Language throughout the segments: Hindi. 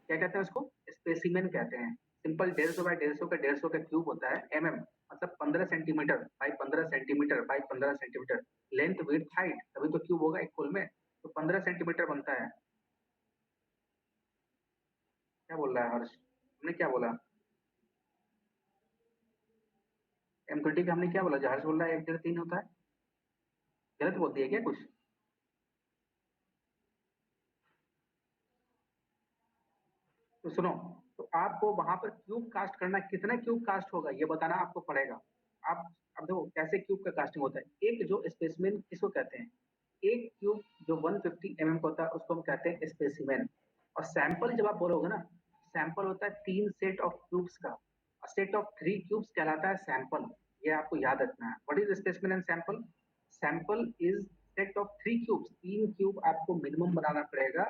क्या कहते हैं उसको? स्पेसिमेन कहते हैं। सिंपल 150 बाय 150 का 150 का क्यूब होता है एमएम, मतलब 15 centimetre by 15 centimetre by 15 centimetre, length width height, तभी तो क्यूब होगा एक फुल में। तो 15 सेंटीमीटर बनता है। क्या बोल रहा है हर्ष? हमने क्या बोला? M20 का हमने क्या बोला? जो हर्ष बोल रहा है 1.5-3 होता है, गलत बोल दिया क्या कुछ? तो सुनो, तो आपको वहां पर क्यूब कास्ट करना, कितना क्यूब कास्ट होगा ये बताना आपको पड़ेगा। आप अब देखो कैसे क्यूब का कास्टिंग होता है। एक जो स्पेसिमेन किसको कहते हैं? एक क्यूब जो 150 mm का होता है उसको हम कहते हैं स्पेसिमेन। और सैंपल जब आप बोलोगे ना, सैंपल होता है 3 सेट ऑफ क्यूब्स का। सेट ऑफ 3 क्यूब्स कहलाता है सैंपल। ये आपको याद रखना है। What is specimen and sample? Sample is set of 3 cubes, 3 cube आपको मिनिमम बनाना पड़ेगा।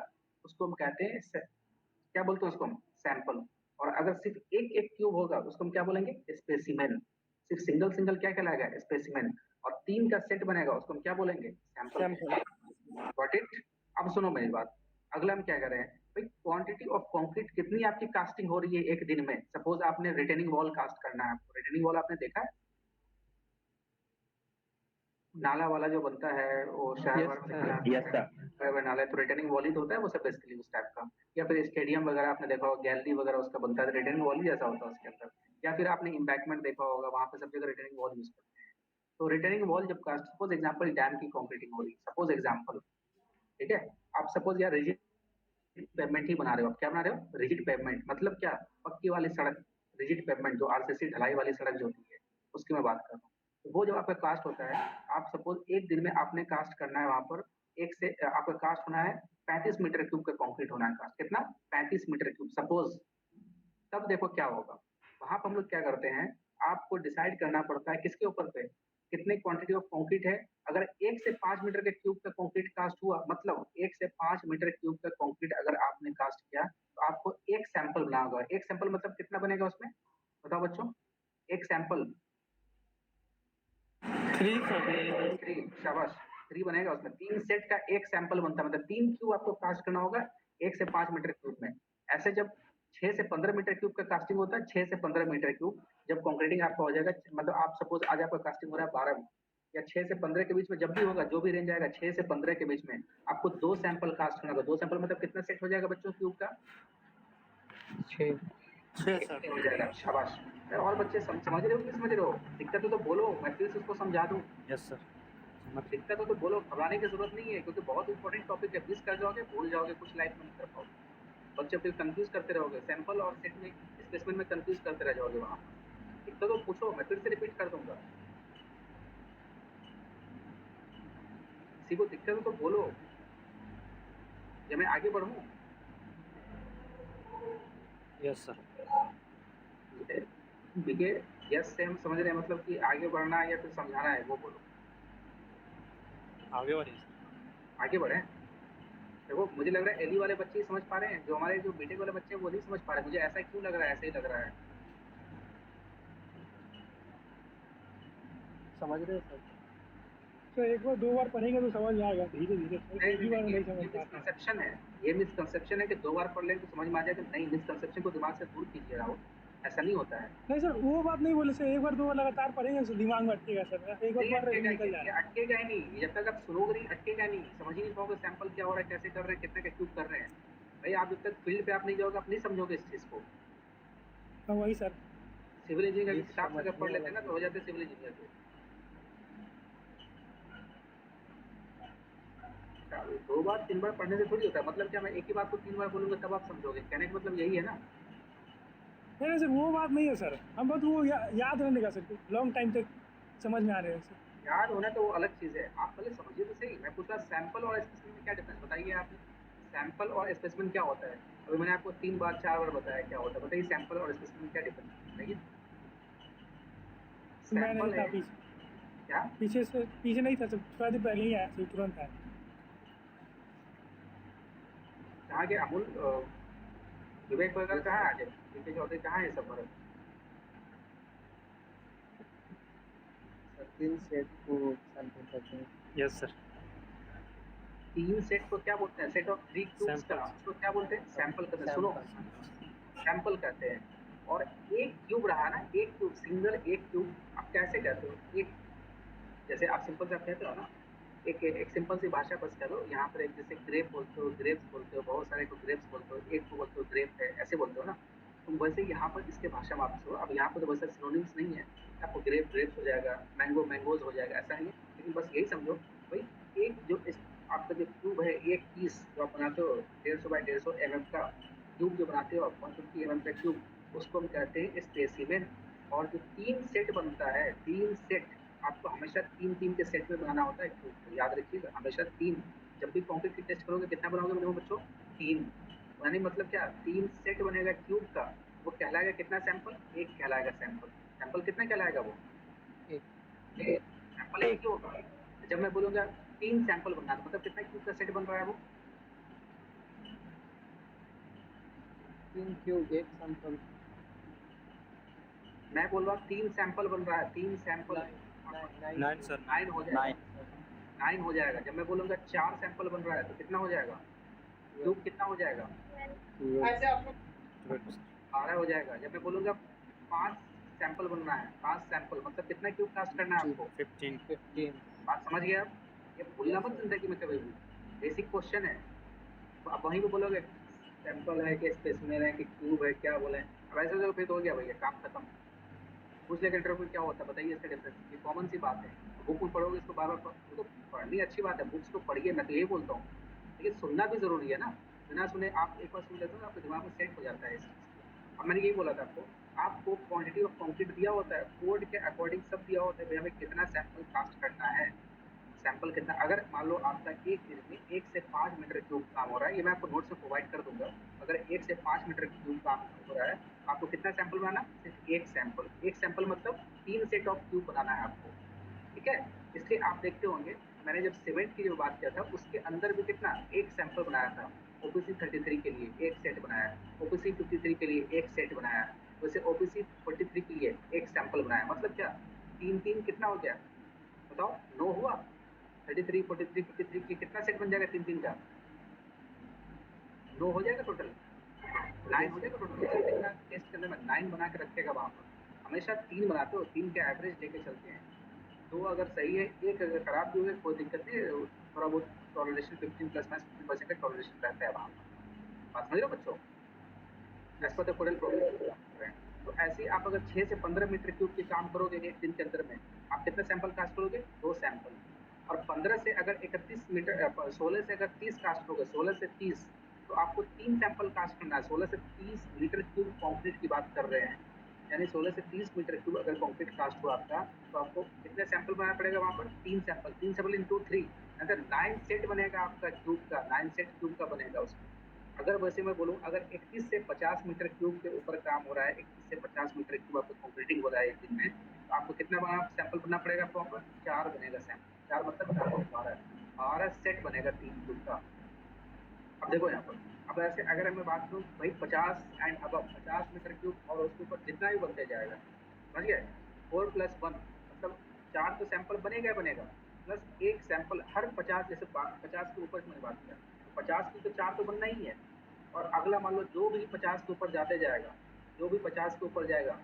उसको हम कहते हैं, क्या बोलते हैं उसको हम? सैंपल। और अगर सिर्फ एक एक क्यूब होगा उसको हम क्या बोलेंगे? स्पेसिमेन। सिर्फ सिंगल सिंगल क्या कहलाएगा? स्पेसिमेन। और 3 का सेट बनेगा उसको हम क्या बोलेंगे? Sample sample. कहेंगे। Got it? अब सुनो मेरी बात। अगला हम क्या कर रहे हैं भाई? क्वांटिटी ऑफ कंक्रीट कितनी आपकी कास्टिंग हो रही है एक दिन में? सपोज आपने रिटेनिंग वॉल कास्ट करना है आपको। रिटेनिंग वॉल आपने देखा है? नाला वाला जो बनता है वो शहर यस भर में सर। दिखना। Yes sir. नाला तो रिटर्निंग वॉल ही तो होता है वो सब बेसिकली उस टाइप का। या फिर स्टेडियम वगैरह आपने देखा होगा, गैलरी वगैरह उसका बनता है रिटर्निंग वॉल ही जैसा होता है उसके अंदर। या फिर आपने इम्बैकमेंट देखा होगा, वहां पे सब जगह रिटर्निंग वॉल यूज करते हैं। तो रिटर्निंग वॉल जब कास्ट, सपोज एग्जाम्पल डैम की कॉन्क्रीटिंग हो रही है, सपोज एग्जाम्पल, ठीक है? आप सपोज यार रिजिड पेवमेंट ही बना रहे हो। आप क्या बना रहे हो? रिजिड पेवमेंट मतलब क्या? पक्की वाली सड़क। रिजिड पेवमेंट जो आरसीसी ढलाई वाली सड़क जो होती है उसकी मैं बात कर रहा हूँ। तो वो जब आपका कास्ट होता है, आप सपोज एक दिन में आपने कास्ट करना है वहां पर, एक से आपका कास्ट होना है 35 मीटर क्यूब का कंक्रीट होना है कास्ट। कितना? 35 मीटर क्यूब सपोज। तब देखो क्या होगा। वहां पर हम लोग क्या करते हैं, आपको डिसाइड करना पड़ता है किसके ऊपर पे, कितने क्वांटिटी ऑफ कंक्रीट है। अगर 1 से 5 मीटर के क्यूब का कंक्रीट कास्ट हुआ, मतलब 1 से 5 मीटर क्यूब का कंक्रीट अगर आपने कास्ट किया, तो आपको एक सैंपल बनाना होगा। एक सैंपल मतलब कितना बनेगा उसमें? बताओ बच्चों। एक सैंपल 3 सर। 3, शाबाश। 3 बनेगा उसमें। 3 सेट का एक सैंपल बनता है, मतलब 3 क्यूब आपको कास्ट करना होगा 1 से 5 मीटर क्यूब में। ऐसे जब 6 से 15 मीटर क्यूब का कास्टिंग होता है, 6 से 15 मीटर क्यूब जब कंक्रीटिंग आपका हो जाएगा, मतलब आप सपोज आज आपका कास्टिंग हो रहा है 12 में, या 6 से 15 के बीच में जब भी होगा, जो भी रेंज आएगा 6 से 15 के बीच में, आपको 2 सैंपल कास्ट करना होगा। 2 सैंपल मतलब कितना सेट हो जाएगा बच्चों क्यूब का? 6 सर। हो जाएगा, शाबाश। और बच्चे समझ रहे हो कि नहीं समझ रहे हो? दिक्कत हो तो बोलो, मैं फिर से उसको समझा दूं। Yes sir. समझ गए। दिक्कत हो तो बोलो, घबराने की जरूरत नहीं है, क्योंकि बहुत इंपॉर्टेंट टॉपिक है। मिस कर जाओगे, भूल जाओगे, कुछ लाइफ में नहीं कर पाओगे। बच्चे फिर कंफ्यूज करते रहोगे, सैंपल और सेट में, स्पेसिमेन में कंफ्यूज करते रह जाओगे वहां पर। दिक्कत हो पूछो, मैं फिर से रिपीट कर दूंगा। किसी को दिक्कत हो तो बोलो, या मैं आगे बढ़ूं। Yes sir. ठीक है। यस से हम समझ रहे हैं मतलब कि आगे बढ़ना है या फिर समझाना है, वो बोलो। आगे बढ़िए सर। आगे बढ़े। देखो मुझे लग रहा है एली वाले बच्चे ही समझ पा रहे हैं, जो हमारे जो बीटेक वाले बच्चे हैं वो नहीं समझ पा रहे। मुझे ऐसा क्यों लग रहा है? ऐसा ही लग रहा है। समझ रहे हैं सर। तो एक बार दो बार पढ़ेंगे तो समझ में आएगा, धीरे धीरे सर, नहीं एक ही नहीं बार नहीं, में नहीं समझ ये पाते हैं। मिसकंसेप्शन है। ये मिसकंसेप्शन है कि 2 बार पढ़ लेंगे तो समझ में आ जाएगा। नहीं, मिसकंसेप्शन को दिमाग से दूर कीजिए राहुल। ऐसा नहीं होता है। नहीं सर, वो बात नहीं बोले सर, एक बार दो बार लगातार पढ़ेंगे तो दिमाग में अटकेगा सर, एक बार नहीं पढ़ रहे फिर अटकेगा, निकल ये जाएगा। अटकेगा ही नहीं। जब तक आप सुनोगे नहीं अटकेगा नहीं, समझ ही नहीं पाओगे सैंपल क्या हो रहा है, कैसे कर रहे हैं, कितने का क्यूब कर रहे हैं। भाई आप जब तक फील्ड पे आप नहीं जाओगे, आप नहीं समझोगे इस चीज को। हाँ वही सर। सिविल इंजीनियर की प्लीज किताब से अगर समझने पढ़ लेते वाला हैं ना तो चीज हो है। जाते सिविल इंजीनियर के। अच्छा, 2 बार 3 बार पढ़ने से थोड़ी होता है। मतलब क्या, मैं एक ही बात को 3 बार बोलूंगा तब आप समझोगे? कहने का मतलब यही है ना। नहीं नहीं सर, वो बात नहीं है सर, हम बस वो याद रहने का सर, लॉन्ग टाइम तक समझ में आ रहे हैं सर। याद होना तो वो अलग चीज है। आप पहले समझिए तो सही। मैं पूछ रहा सैंपल और स्पेसिमेन में क्या डिफरेंस बताइए आपने। सैंपल और स्पेसिमेन क्या होता है? अभी मैंने आपको 3 बार 4 बार बताया क्या होता है। बताइए सैंपल और स्पेसिमेन में क्या डिफरेंस है, बताइए। मैं नहीं सैंपल था है पीछे, क्या? पीछे से पीछे नहीं था सर, थोड़ा देर पहले ही आया सर, तुरंत आया। कहाँ के अमूल, विवेक वगैरह यस कहाँ है सर। आज? पीके चौधरी कहाँ है सब भरत? सर 3 सेट को सैंपल करते हैं। Yes sir. तीन सेट को क्या बोलते हैं? सेट ऑफ 3 क्यूब्स का Samples. उसको क्या बोलते हैं? सैंपल कहते हैं। सुनो, सैंपल कहते हैं। और एक क्यूब रहा ना, एक क्यूब, सिंगल एक क्यूब आप कैसे कहते हो? एक, जैसे आप सिंपल से आप कहते हो ना, एक सिंपल सी भाषा बस करो, यहाँ पर एक जैसे ग्रेप बोलते हो, ग्रेप्स बोलते हो, बहुत सारे को ग्रेप्स बोलते हो, एक को बोलते हो ग्रेप है, ऐसे बोलते हो ना। तो वैसे यहाँ पर इसके भाषा में आप सुनो, अब यहाँ पर तो वैसे सिनोनिम्स नहीं है, आपको ग्रेप ग्रेप्स हो जाएगा, मैंगो मैंगोज हो जाएगा, ऐसा नहीं है। लेकिन बस यही समझो भाई, एक जो आपका जो क्यूब है, एक पीस जो आप बनाते हो 150 बाई 150 mm का क्यूब जो बनाते हो आप, 150 mm का क्यूब, उसको हम कहते हैं स्पेसिमेन। और जो 3 सेट बनता है, 3 सेट, आपको हमेशा 3-3 के सेट में बनाना होता है क्यूब को, याद रखिएगा हमेशा 3। जब भी कंक्रीट की टेस्ट करोगे कितना बनाओगे मेरे बच्चों? 3। यानी मतलब क्या, 3 सेट बनेगा क्यूब का, वो कहलाएगा कितना सैंपल? एक कहलाएगा सैंपल। सैंपल कितना कहलाएगा वो? एक। सैंपल एक ही होगा। जब मैं बोलूंगा 3 सैंपल बनना है, मतलब कितना क्यूब का सेट बन रहा है वो? 3 क्यूब 1 सैंपल। मैं बोल रहा हूँ 3 सैंपल बन रहा है, 3 सैंपल। 9 सर। 9 हो जाएगा, 9 हो जाएगा। जब मैं बोलूंगा 4 सैंपल बन रहा है तो कितना हो जाएगा? क्यूब कितना हो जाएगा? 12 हो जाएगा। जब मैं बोलूंगा 5 सैंपल बनना है, 5 सैंपल मतलब कितना क्यूब कास्ट करना है आपको? 15। बात समझ गए आप? ये भूलना मत जिंदगी में कभी भी, बेसिक क्वेश्चन है। तो आप वहीं पे बोलोगे सैंपल है कि स्पेसिमेन है कि क्यूब है, क्या बोले? अब ऐसे तो फिर तो हो गया भैया, काम खत्म। पूछ लेगा इंटरव्यू क्या होता है, बताइए इसका डिफरेंस। ये कॉमन सी बात है, बुक में पढ़ोगे इसको बार बार, तो पढ़नी अच्छी बात है, बुक्स को पढ़िए, मैं तो यही बोलता हूँ। लेकिन सुनना भी जरूरी है ना, बिना सुने आप एक बार सुन लेते हो ना, आपके दिमाग में सेट हो जाता है इस चीज को। अब मैंने यही बोला था आपको, आपको क्वांटिटी ऑफ कंक्रीट दिया होता है, कोड के अकॉर्डिंग सब दिया होता है, भाई हमें कितना सैंपल कास्ट करना है। सैंपल कितना, अगर मान लो आपका एक दिन में 1 से 5 मीटर क्यूब काम हो रहा है, ये मैं आपको नोट से प्रोवाइड कर दूंगा। अगर 1 से 5 मीटर क्यूब काम हो रहा है, आपको कितना सैंपल बनाना? सिर्फ एक सैंपल। एक सैंपल मतलब 3 सेट ऑफ क्यूब बनाना है आपको, ठीक है? इसलिए आप देखते होंगे, मैंने जब सीमेंट की जो बात किया था, उसके अंदर भी कितना, एक सैंपल बनाया था। ओपीसी 33 के लिए एक सेट बनाया, ओपीसी 53 के लिए एक सेट बनाया, वैसे ओपीसी 43 के लिए एक सैंपल बनाया। मतलब क्या, 3-3 कितना हो गया बताओ? 9 हुआ। 33, 43, 53 की कितना सेट बन जाएगा 3-3 का? 9 हो जाएगा टोटल, 9 हो जाएगा टोटल। इसे देखना टेस्ट के अंदर में 9 बना के रखेगा वहां पर। हमेशा 3 बनाते हो, 3 के एवरेज लेके चलते हैं। 2 अगर सही है, 1 अगर खराब भी हो गया कोई दिक्कत नहीं है, थोड़ा बहुत टॉलरेशन 15 प्लस माइनस 15% का टॉलरेशन रहता है वहां पर। बात समझ रहे हो बच्चों? As per the codal progress. तो ऐसे ही आप अगर 6 से 15 मीटर क्यूब के काम करोगे एक दिन के अंदर में, आप कितने सैंपल कास्ट करोगे? 2 सैंपल। और 15 से अगर 31 मीटर 16 से अगर 30 कास्ट करोगे, 16 से 30, तो आपको 3 सैंपल कास्ट करना है। 16 से 30 मीटर क्यूब कंक्रीट की बात कर रहे हैं, यानी 16 से 30 मीटर क्यूब अगर कंक्रीट कास्ट हुआ आपका, तो आपको कितने सैंपल बनाना पड़ेगा वहां पर? 3 सैंपल। 3 सैंपल इंटू 3, अगर 9 सेट बनेगा आपका क्यूब का, 9 सेट क्यूब का बनेगा उसमें। अगर वैसे मैं बोलूँ, अगर 31 से 50 मीटर क्यूब के ऊपर काम हो रहा है, 31 से 50 मीटर क्यूब आपको कंक्रीटिंग हो रहा है एक दिन में, तो आपको कितना बना सैंपल बनना पड़ेगा? आपको वहाँ पर 4 बनेगा सैंपल। 4 मतलब 4 12 सेट बनेगा 3 क्यूब का। अब देखो यहाँ पर, अब ऐसे अगर मैं बात करूँ भाई 50 एंड अब 50 मीटर क्यूब और उसके ऊपर जितना भी बनते जाएगा, समझ गए? 4+1 मतलब 4 तो सैंपल बनेगा ही बनेगा, प्लस एक सैंपल हर 50, जैसे 50 के ऊपर की मैंने बात किया, तो 50 की तो 4 तो बनना ही है। और अगला मान लो जो भी 50 के ऊपर जाते जाएगा, जो भी 50 के ऊपर जाएगा,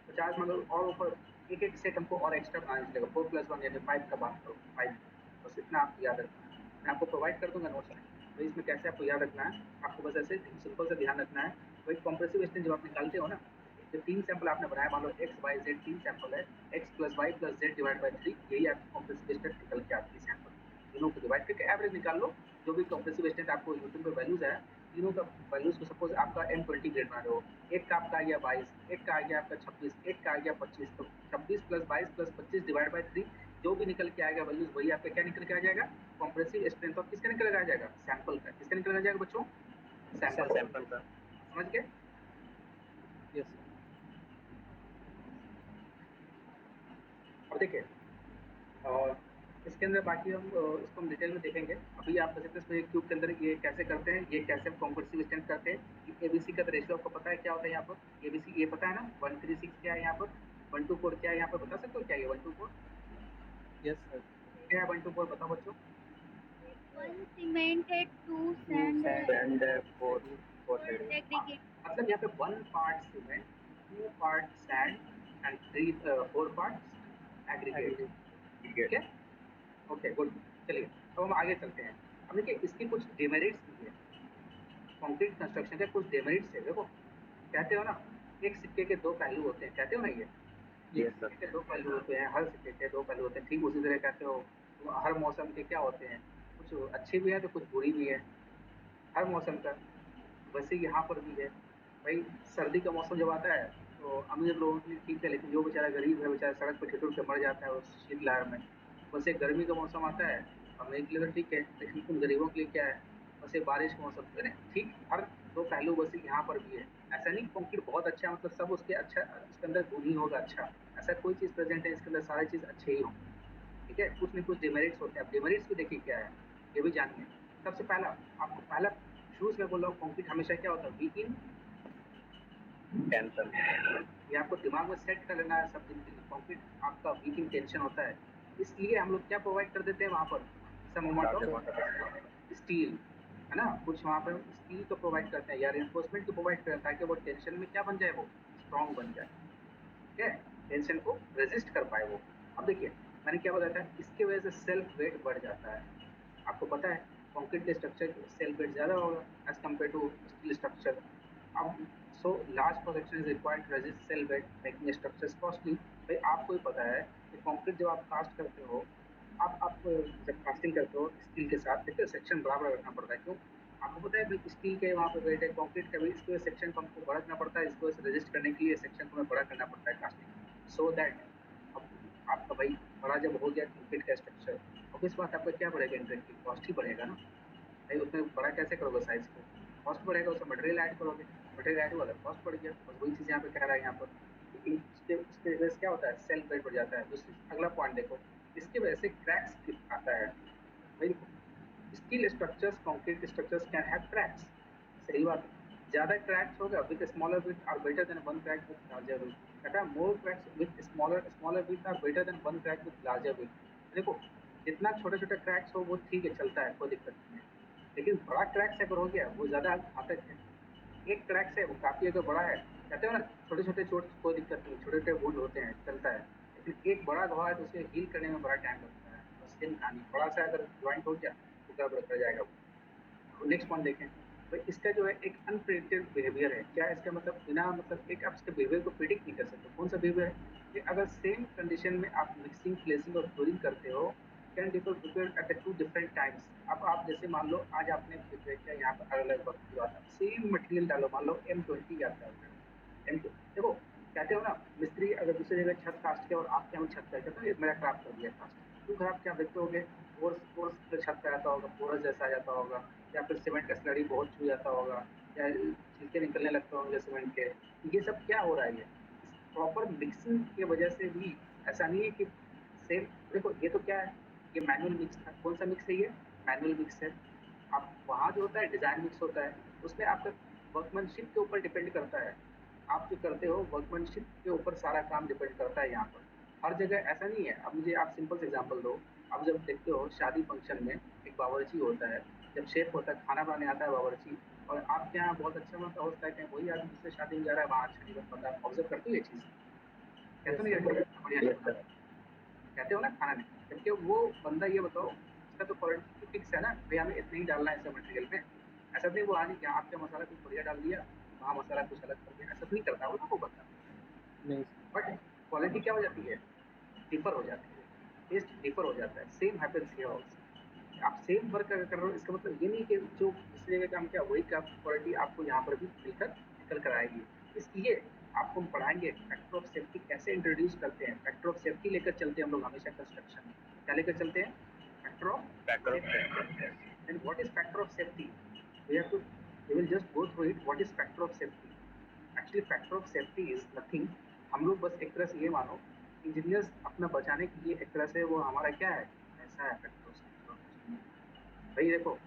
50 मान लो और ऊपर, एक एक सेट हमको और एक्स्ट्रा बनाना चलेगा। 4+1 यानी 5 का बात करो, 5। बस इतना आपको याद रखना है, मैं आपको प्रोवाइड कर दूंगा नोट्स में। तो इसमें कैसे आपको याद रखना है, आपको बस ऐसे सिंपल से ध्यान रखना है। वही कॉम्प्रेसिव स्ट्रेंथ जब आप निकालते हो ना, जो 3 सैंपल आपने बनाया, मान लो एक्स वाई जेड 3 सैंपल है, X plus Y plus Z divide by 3, यही आपकी कॉम्प्रेसिव स्ट्रेंथ निकल के आती है सैंपल। तीनों को डिवाइड करके एवरेज निकाल लो। जो भी कॉम्प्रेसिव स्ट्रेंथ आपको यूट्यूब पे वैल्यूज है, तीनों का वैल्यूज को, सपोज आपका M20 ग्रेड बना रहे हो, एक का आपका आ गया 22, एक का आ गया आपका 26, एक का आ गया 25, तो 26 प्लस 22 प्लस 25 डिवाइड बाई 3, जो भी निकल के आएगा वैल्यूज, वही आपका क्या निकल के आ जाएगा? कॉम्प्रेसिव स्ट्रेंथ ऑफ किसका निकल के आ जाएगा? सैंपल का। किसका निकल के आ जाएगा बच्चों? सैंपल का। समझ गए? Yes sir. अब देखिए, और इसके अंदर बाकी हम इसको हम डिटेल में देखेंगे। अभी आप बस इतने क्यूब के अंदर ये कैसे करते हैं, ये कैसे हम कॉम्प्रेसिव स्ट्रेंथ करते हैं। एबीसी का रेशियो आपको पता है क्या होता है यहाँ पर? एबीसी ये पता है ना, 136 क्या है यहाँ पर, 1:4 क्या है यहाँ पर, बता सकते हो क्या है 1:4? Yes sir. क्या है 1:4 बताओ बच्चों? One cemented, two sand and four aggregate. मतलब यहाँ पे 1 part cement, 2 part sand and 4 parts aggregate. ठीक है, ओके गुड। चलिए अब हम आगे चलते हैं। अब देखिए इसकी कुछ डिमेरिट्स भी है, कंक्रीट कंस्ट्रक्शन के कुछ डिमेरिट्स है। देखो कहते हो ना एक सिक्के के दो पहलू होते हैं, कहते हो ना ये Yes, sir. सिक्के के दो पहलू होते हैं, हर सिक्के के दो पहलू होते हैं। ठीक उसी तरह कहते हो हर मौसम के क्या होते हैं, कुछ अच्छी भी है तो कुछ बुरी भी है हर मौसम का। वैसे यहाँ पर भी है भाई, सर्दी का मौसम जब आता है तो अमीर लोगों के लिए ठीक है, लेकिन जो बेचारा गरीब है बेचारा सड़क पर ठिठुर के मर जाता है उस शीतलहर में। वैसे गर्मी का मौसम आता है अमीर के लिए तो ठीक है, लेकिन उन गरीबों के लिए क्या है। वैसे बारिश का मौसम है ना, ठीक हर दो पहलू वैसे यहाँ पर भी है। ऐसा नहीं कंक्रीट बहुत अच्छा मतलब सब उसके अच्छा उसके अंदर गुण ही होगा अच्छा, ऐसा कोई चीज़ प्रेजेंट है इसके अंदर सारी चीज़ अच्छे ही होंगे। ठीक है, कुछ न कुछ डिमेरिट्स होते हैं। अब डिमेरिट्स भी देखिए क्या है, ये भी जानिए। सबसे पहला आपको पहला शुरू में बोल रहा हूँ, कंक्रीट हमेशा क्या होता है, वीक इन टेंशन। ये आपको दिमाग में सेट कर लेना है सब दिन के लिए। कंक्रीट आपका वीक इन टेंशन होता है, इसलिए हम लोग क्या प्रोवाइड कर देते हैं वहाँ पर, सम अमाउंट ऑफ स्टील, है ना, कुछ वहाँ पर स्टील को प्रोवाइड करते हैं या रिइंफोर्समेंट को प्रोवाइड करते हैं ताकि वो टेंशन में क्या बन जाए, वो स्ट्रॉन्ग बन जाए। ठीक है, टेंशन को रेजिस्ट कर पाए वो। अब देखिए मैंने क्या बताया था, इसकी वजह से सेल्फ वेट बढ़ जाता है। आपको पता है कंक्रीट के स्ट्रक्चर सेल्फ वेट ज़्यादा होगा as compare to steel structure. अब so large production is required to resist self weight making structures costly. भाई आपको ही पता है कि कंक्रीट जब आप कास्ट करते हो, आप जब कास्टिंग करते हो स्टील के साथ देखिए सेक्शन बराबर रखना पड़ता है। क्यों, आपको पता है भाई स्टील के वहाँ पे वेट है, कंक्रीट का भी इसके सेक्शन को हमको बड़ा करना पड़ता है, इसको रेजिस्ट करने के लिए सेक्शन को हमें बड़ा करना पड़ता है कास्टिंग, सो दैट अब आपका भाई बड़ा जब हो गया कंक्रीट का स्ट्रक्चर, अब इस बात आपका क्या बढ़ेगा, इंटरेस्ट कॉस्ट ही बढ़ेगा ना भाई। उसमें बड़ा कैसे करोगे साइज को, कॉस्ट बढ़ेगा, उसमें मटेरियल ऐड करोगे, मटेरियल ऐड वाला कॉस्ट बढ़ गया। बस वही चीज़ यहाँ पे कह रहा है यहाँ पर कि इसके वजह से क्या होता है, सेल्फ वेट बढ़ जाता है। दूसरी अगला पॉइंट देखो, इसकी वजह से क्रैक्स आता है भाई। Steel structures concrete structures can have cracks, सही बात है। ज़्यादा क्रैक्स होगा with smaller width are better than one crack with larger width. कहता है more cracks with smaller width are better than one crack with larger width. देखो जितना छोटे छोटे क्रैक्स हो वो ठीक है, चलता है, कोई दिक्कत नहीं है, लेकिन बड़ा क्रैक्स अगर हो गया वो ज़्यादा घातक है। एक क्रैक्स है वो काफ़ी अगर बड़ा है, कहते हो ना छोटे छोटे चोट कोई दिक्कत नहीं, छोटे छोटे वुंड होते हैं चलता है, लेकिन एक बड़ा घाव है तो उसे हील करने में बड़ा टाइम लगता है। बस सेम कहानी, बड़ा सा अगर ज्वाइंट हो गया तो गड़बड़ कर जाएगा वो। नेक्स्ट पॉइंट देखें, तो इसका जो है एक अनप्रेडिक्टेड बिहेवियर है। क्या है इसका मतलब, बिना मतलब एक आप इसके बिहेवियर को प्रिडिक्ट नहीं कर सकते। कौन सा बिहेवियर है कि अगर सेम कंडीशन में आप मिक्सिंग फ्लेसिंग और क्योरिंग करते हो, can differ prepare at two different times. अब आप जैसे मान लो आज आपने प्रिपेयर किया यहाँ पर अलग अलग वक्त की बात है, सेम मटेरियल डालो, मान लो M20 आप डाल रहे हो, M20 देखो कहते हो ना मिस्त्री अगर दूसरी जगह छत कास्ट किया और आपके यहाँ छत का कहते हो ये मेरा खराब कर दिया कास्ट, क्यों खराब क्या देखते होगे, पोर्स पोर्स पे छत पे आता होगा, पोरस जैसा आ जाता होगा, या फिर सीमेंट का स्लरी बहुत छू जाता होगा, या छिलके निकलने लगते होंगे सीमेंट के। ये सब क्या हो रहा है, ये प्रॉपर मिक्सिंग की वजह से भी। ऐसा नहीं है कि सेम, देखो ये तो क्या है, ये मैनुअल मिक्स था। कौन सा मिक्स है ये, मैनुअल मिक्स है। आप वहाँ जो होता है डिजाइन मिक्स होता है, उसमें आपका वर्कमैनशिप के ऊपर डिपेंड करता है। आप जो करते हो वर्कमैनशिप के ऊपर सारा काम डिपेंड करता है यहाँ पर। हर जगह ऐसा नहीं है। अब मुझे आप सिंपल से एग्जांपल दो, आप जब देखते हो शादी फंक्शन में एक बावर्ची होता है, जब शेफ होता है खाना बनाने आता है बावर्ची, और आपके यहाँ बहुत अच्छा बनता होता है, कहीं वही आदमी दूसरे शादी में जा रहा है वहाँ अच्छा नहीं बन पाता। ऑब्जर्व करते हो ये चीज़, कहते हो ना Yes, ये sir. बढ़िया नहीं बना, कहते हो ना खाना नहीं, जबकि वो बंदा ये बताओ उसका तो क्वालिटी फिक्स है ना, भैया हमें इतना ही डालना है इस मटेरियल में। ऐसा नहीं वो आज यहाँ आपका मसाला कुछ बढ़िया डाल दिया, वहाँ मसाला कुछ अलग कर दिया, ऐसा नहीं करता वो ना वो बंदा। नहीं, बट क्वालिटी क्या हो जाती है, डिफर हो जाती है, टेस्ट डिफर हो जाता है। Same happens here also. आप सेम वर्क अगर कर रहे हो, इसका मतलब ये नहीं कि जो दूसरी जगह काम किया वही का क्वालिटी आपको यहाँ पर भी मिलकर निकल कर आएगी। इसलिए आपको हम पढ़ाएंगे फैक्टर ऑफ सेफ्टी कैसे इंट्रोड्यूस करते हैं। फैक्टर ऑफ सेफ्टी लेकर चलते हैं हम लोग हमेशा कंस्ट्रक्शन में। क्या लेकर चलते हैं, factor of safety. Then what is factor of safety, we have to we will just go through it. What is factor of safety, actually factor of safety is nothing. हम लोग बस एक तरह से ये मानो इंजीनियर्स अपना बचाने के लिए एक तरह से वो हमारा क्या है, ऐसा है फैक्टर ऑफ सेफ्टी और कुछ नहीं है। भाई देखो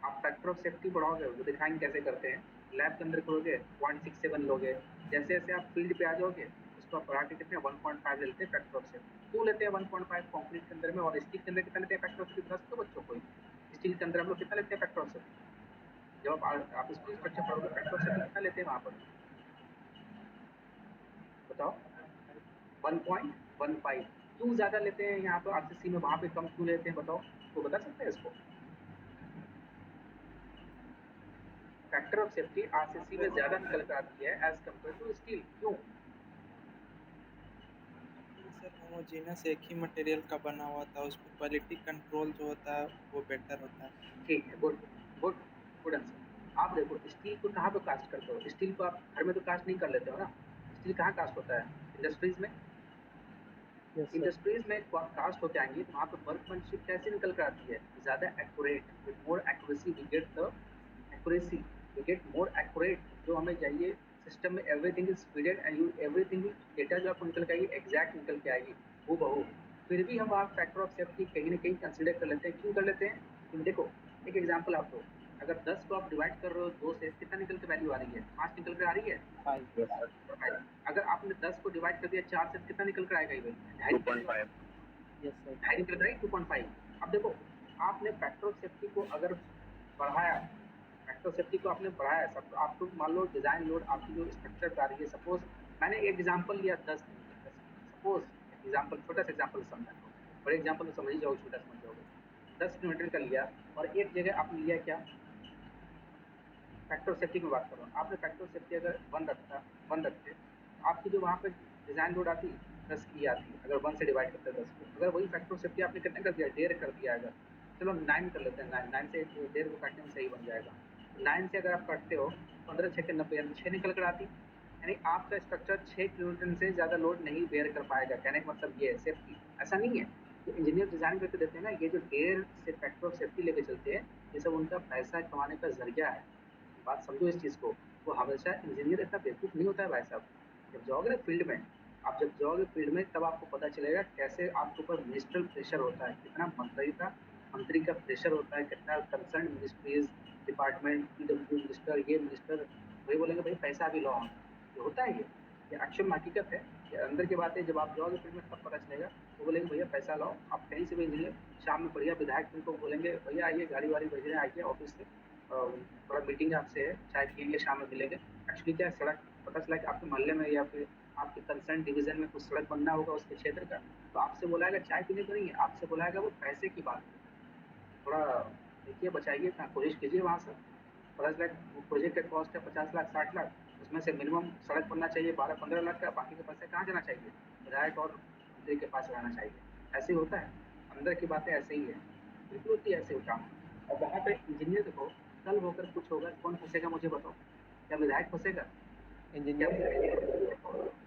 आप फैक्टर ऑफ सेफ्टी बढ़ाओगे वो दिखाएंगे कैसे करते हैं, लैब के अंदर करोगे 0.67 लोगे, जैसे जैसे आप फील्ड पे आ जाओगे उसको आप बढ़ा के कितने 1.5 लेते हैं फैक्टर ऑफ सेफ्टी। क्यों लेते हैं 1.5 कंक्रीट के अंदर में, और स्टील के अंदर कितना लेते हैं फैक्टर ऑफ सेफ्टी बता सकते हो बच्चों को, स्टील के अंदर हम लोग कितना लेते हैं फैक्टर ऑफ सेफ्टी? जब आप स्टील स्ट्रक्चर पढ़ोगे फैक्टर ऑफ सेफ्टी कितना लेते हैं वहाँ पर बताओ? 1.15। क्यों ज़्यादा लेते हैं यहाँ पर आरसीसी में, वहाँ पे कम क्यों लेते हैं बताओ? तो बता सकते हैं इसको? फैक्टर ऑफ सेफ्टी आरसीसी में ज़्यादा निकल कर आती है एज कम्पेयर टू स्टील, क्यों? सर होमोजेनस एक ही मटेरियल का बना हुआ था, उसमें क्वालिटी कंट्रोल जो होता है वो बेटर होता है। ठीक है, गुड गुड गुड आंसर। आप देखो स्टील को कहाँ पे कास्ट करते हो? स्टील को आप घर में तो कास्ट नहीं कर लेते हो ना? स्टील कहाँ कास्ट होता है? इंडस्ट्रीज में। Yes, sir. इंडस्ट्रीज में कास्ट होते आएंगे तो वहाँ पे वर्कमैनशिप कैसे निकल कर आती है? ज़्यादा accurate, with more accuracy we get the accuracy, we get more accurate जो हमें चाहिए। सिस्टम में everything is feeded and you everything data जो आपको निकल के आएगी एग्जैक्ट निकल के आएगी हूबहू। फिर भी हम आप फैक्टर ऑफ सेफ्टी कहीं ना कहीं कंसिडर कर लेते हैं। क्यों कर लेते हैं? क्योंकि देखो एक एग्जांपल आप दो, अगर 10 को आप डिवाइड कर रहे हो 2 से, कितना निकल के वैल्यू आ रही है? 5 निकल कर आ रही है। 5. अगर आपने 10 को डिवाइड कर दिया 4 से, कितना निकल कर आएगा ये वैल्यू? 2.5। Yes, sir. ढाई निकल रहा है 2.5। अब देखो आपने फैक्टर ऑफ सेफ्टी को अगर बढ़ाया, फैक्टर ऑफ सेफ्टी को आपने बढ़ाया, सब आपको मान लो डिजाइन लोड आपकी जो स्ट्रक्चर आ रही है, सपोज मैंने एक एग्जांपल लिया 10, सपोज एग्जांपल छोटा सा एग्जांपल समझा लो, बड़े एग्जांपल तो समझ ही जाओगे, छोटा समझ जाओगे। 10 किलोमीटर का लिया और एक जगह आपने लिया क्या, फैक्टर ऑफ सेफ्टी की बात कर रहा हूँ, आपने फैक्टर ऑफ सेफ्टी अगर 1 रखते आपकी जो वहाँ पे डिजाइन लोड आती 10 की आती, अगर 1 से डिवाइड करते हैं 10 को, अगर वही फैक्टर ऑफ सेफ्टी आपने कितने कर दिया, 1.5 कर दिया, अगर चलो 9 कर लेते हैं, 9 से 1.5 को काटने में सही बन जाएगा। 9 से अगर आप काटते हो 15 6 के 90 यानी 6 निकल कर आती, यानी आपका स्ट्रक्चर 6 किलोमीटर से ज़्यादा लोड नहीं बेयर कर पाएगा। कहने का मतलब ये है सेफ्टी, ऐसा नहीं है जो इंजीनियर डिजाइन करके देते हैं ना, ये जो 1.5 से फैक्टर ऑफ सेफ्टी लेके चलते हैं, ये सब उनका पैसा कमाने का जरिया है। बात समझो इस चीज़ को। वो हमेशा इंजीनियर इतना बेवकूफ़ नहीं होता है भाई साहब। जब जाओगे ना फील्ड में, आप जब जाओगे फील्ड में तब आपको पता चलेगा कैसे आपके ऊपर मिनिस्ट्रियल प्रेशर होता है, कितना मंत्री का प्रेशर होता है, कितना concern ministries department, PW minister, ये मिनिस्टर, वही बोलेंगे भाई पैसा भी लो। ये होता है, ये एक्चुअल हकीकत है, ये अंदर की बात है। जब आप जाओगे फील्ड में तब पता चलेगा। वो बोलेंगे भैया पैसा लाओ, आप कहीं से भी इंजीनियर, शाम में बढ़िया विधायक तुमको बोलेंगे भैया आइए गाड़ी वाड़ी भेज रहे हैं, आइए ऑफिस से, थोड़ा मीटिंग आपसे है, चाय पियेंगे, शाम में मिलेंगे। एक्चुअली क्या है, सड़क पता चला कि आपके मोहल्ले में या फिर आपके कंसर्न डिवीजन में कुछ सड़क बनना होगा उसके क्षेत्र का, तो आपसे बुलाएगा, चाय पीने को नहीं है, आपसे बुलाएगा वो पैसे की बात है। थोड़ा देखिए बचाइए, कोशिश कीजिए वहाँ से। पता चला वो प्रोजेक्ट का कॉस्ट है 50 लाख 60 लाख, उसमें से मिनिमम सड़क बनना चाहिए 12-15 लाख का, बाकी के पैसे कहाँ जाना चाहिए? विधायक और मंत्री के पास रहना चाहिए। ऐसे ही होता है, अंदर की बातें ऐसे ही है, बिल्कुल होती है ऐसे ही काम। और वहाँ पे इंजीनियर देखो, कल होकर कुछ होगा, कौन फंसेगा मुझे बताओ? क्या विधायक फंसेगा? क्या Engineer.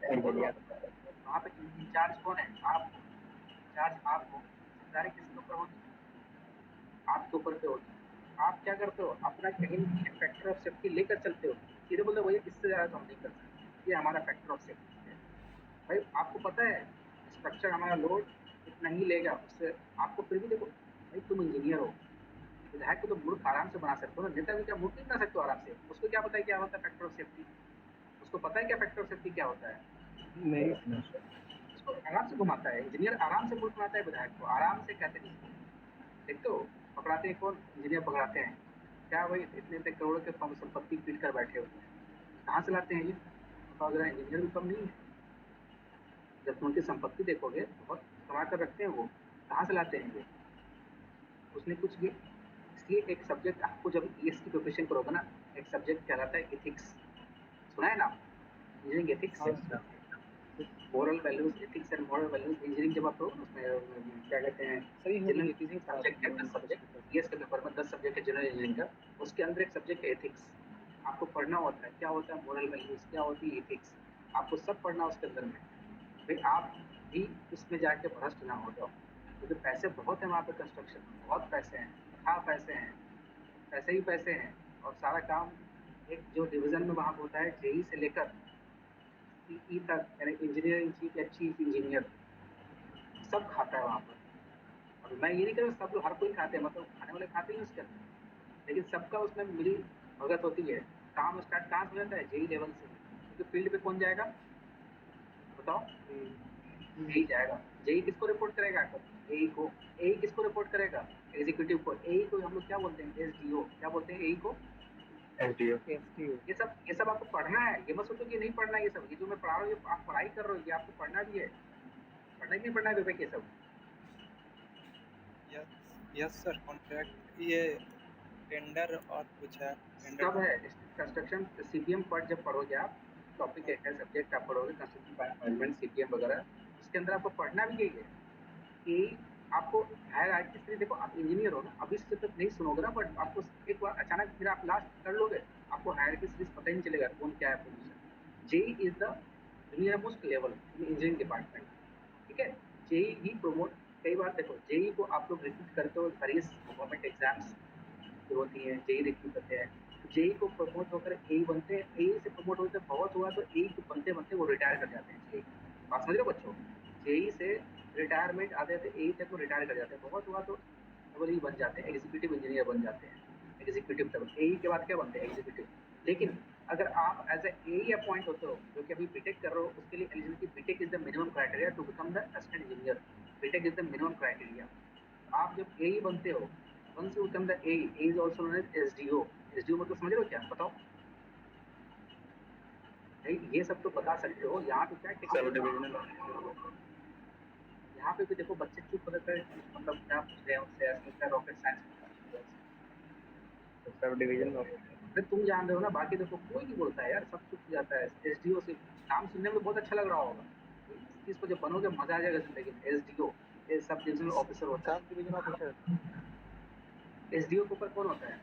इंजीनियर? वहाँ पे इंचार्ज कौन है? आप हो। इंचार्ज आप हो, जिम्मेदारी किसके ऊपर होगी? आपके ऊपर पे होगी। आप क्या करते हो, अपना कहीं फैक्टर ऑफ सेफ्टी लेकर चलते हो, सीधे बोलते हो भैया इससे ज़्यादा तो हम नहीं कर सकते, ये हमारा फैक्टर ऑफ सेफ्टी है। भाई आपको पता है स्ट्रक्चर हमारा लोड इतना ही लेगा, उससे आपको फिर भी देखो भाई तुम इंजीनियर हो, विधायक को तो मूर्ख आराम से बना सकते हो ना, नेता भी क्या मूर्ख नहीं बना सकते हो आराम से? उसको क्या पता है क्या होता है फैक्टर ऑफ सेफ्टी? उसको पता है क्या फैक्टर ऑफ सेफ्टी क्या होता है? नहीं. उसको आराम से घुमाता है इंजीनियर, आराम से मूर्ख बनाता है विधायक को, आराम से कहते हैं इसको। देखते हो पकड़ाते हैं कौन? इंजीनियर पकड़ाते हैं। क्या भाई इतने इतने करोड़ के संपत्ति पीट कर बैठे हुए हैं, कहाँ से लाते हैं ये बताओ जरा? इंजीनियर भी कम नहीं है। जब तुम उनकी संपत्ति देखोगे बहुत कमा कर रखते हैं वो, कहाँ से लाते हैं ये? उसने कुछ ये, इसलिए एक सब्जेक्ट आपको जब ईएस की प्रिपरेशन करोगे ना, एक सब्जेक्ट कहलाता है एथिक्स, सुना है ना engineering ethics? Moral values, ethics and moral values engineering जब आप करोगे ना, उसमें क्या कहते हैं, सर, हम जनरल एथिक्स सब्जेक्ट है 10 सब्जेक्ट, ईएस के पेपर में 10 सब्जेक्ट है जनरल इंजीनियरिंग का, उसके अंदर एक सब्जेक्ट है एथिक्स। आपको पढ़ना होता है क्या होता है मोरल वैल्यूज, क्या होती है एथिक्स, आपको सब पढ़ना उसके अंदर में। भाई आप भी इसमें जाके भ्रष्ट ना हो जाओ, क्योंकि पैसे बहुत हैं वहाँ पे, कंस्ट्रक्शन में बहुत पैसे हैं, हाँ पैसे हैं, पैसे ही पैसे हैं। और सारा काम एक जो डिवीजन में वहाँ होता है, जेई से लेकर ई तक, यानी इंजीनियर इन चीफ या चीफ इंजीनियर, सब खाता है वहाँ पर। और मैं ये नहीं कह रहा सब लोग, हर कोई खाते हैं, मतलब खाने वाले खाते हैं उसके अंदर, लेकिन सबका उसमें मिली भगत होती है। काम स्टार्ट कहाँ से हो जाता है? जेई लेवल से। क्योंकि फील्ड पे कौन जाएगा बताओ? जेई जाएगा। जेई किसको रिपोर्ट करेगा? एई को। एई किसको रिपोर्ट करेगा? एग्जीक्यूटिव को। एई को हम लोग क्या बोलते हैं? एसडीओ। क्या बोलते हैं एई को? एसडीओ। ये सब आपको पढ़ना है। ये मत सोचो कि नहीं पढ़ना है। ये सब ये जो मैं पढ़ा रहा हूँ, ये आप पढ़ाई कर रहे हो, ये आपको पढ़ना भी है। पढ़ना ही नहीं पढ़ना है विवेक ये सब? Yes sir. कॉन्ट्रैक्ट ये टेंडर और कुछ है सब है। कंस्ट्रक्शन सीपीएम पार्ट जब पढ़ोगे आप, टॉपिक एक है, सब्जेक्ट आप पढ़ोगे कंस्ट्रक्शन मैनेजमेंट सीपीएम वगैरह, इसके अंदर आपको पढ़ना भी यही है कि आपको हायरार्की से, देखो आप इंजीनियर हो ना, अभी से तक नहीं सुनोगे ना, बट आपको एक बार अचानक फिर आप लास्ट कर लोगे, आपको हायरार्की सीरीज पता ही नहीं चलेगा कौन क्या है पोजीशन। जेई इज द दुनिया most level in engineering department. ठीक है, जेई ही प्रमोट, कई बार देखो जेई को आप लोग रिक्रूट करते हो वेरियस गवर्नमेंट एग्जाम्स जो होती है, जेई रिक्रूट करते हैं, जेई को प्रमोट होकर एई बनते हैं, एई से प्रमोट होकर बहुत हुआ तो एई को बनते बनते वो रिटायर कर जाते हैं। जेई बात समझ रहे हो बच्चों? जेई से रिटायरमेंट आते थे, एई तक वो रिटायर कर जाते हैं, बहुत हुआ तो डबल ई बन जाते हैं, एग्जीक्यूटिव इंजीनियर बन जाते हैं। एग्जीक्यूटिव तक एई के बाद क्या बनते हैं? एग्जीक्यूटिव। लेकिन अगर आप एज एई अपॉइंट होते हो, जो कि अभी बीटेक कर रहे हो, उसके लिए eligibility, BTech is the minimum criteria to become the assistant engineer. BTech is the minimum criteria. आप जब एई बनते हो, once you become the A is also known as SDO। SDO मतलब समझ रहे हो क्या? बताओ नहीं, ये सब तो बता सकते हो। यहाँ पे क्या सब डिवीजनल। यहाँ पे भी देखो बच्चे चुप होकर मतलब क्या पूछ रहे हैं उससे, ऐसा rocket science. Sub division of. अरे तुम जान रहे हो ना, बाकी देखो कोई नहीं बोलता है यार, सब चुप हो जाता है। एसडीओ से नाम सुनने में बहुत अच्छा लग रहा होगा, इस चीज को जब बनोगे मजा आ जाएगा जिंदगी में। एसडीओ ये सब डिविजनल ऑफिसर होता सब डिवीजन ऑफिसर। है। एसडीओ के ऊपर कौन होता है?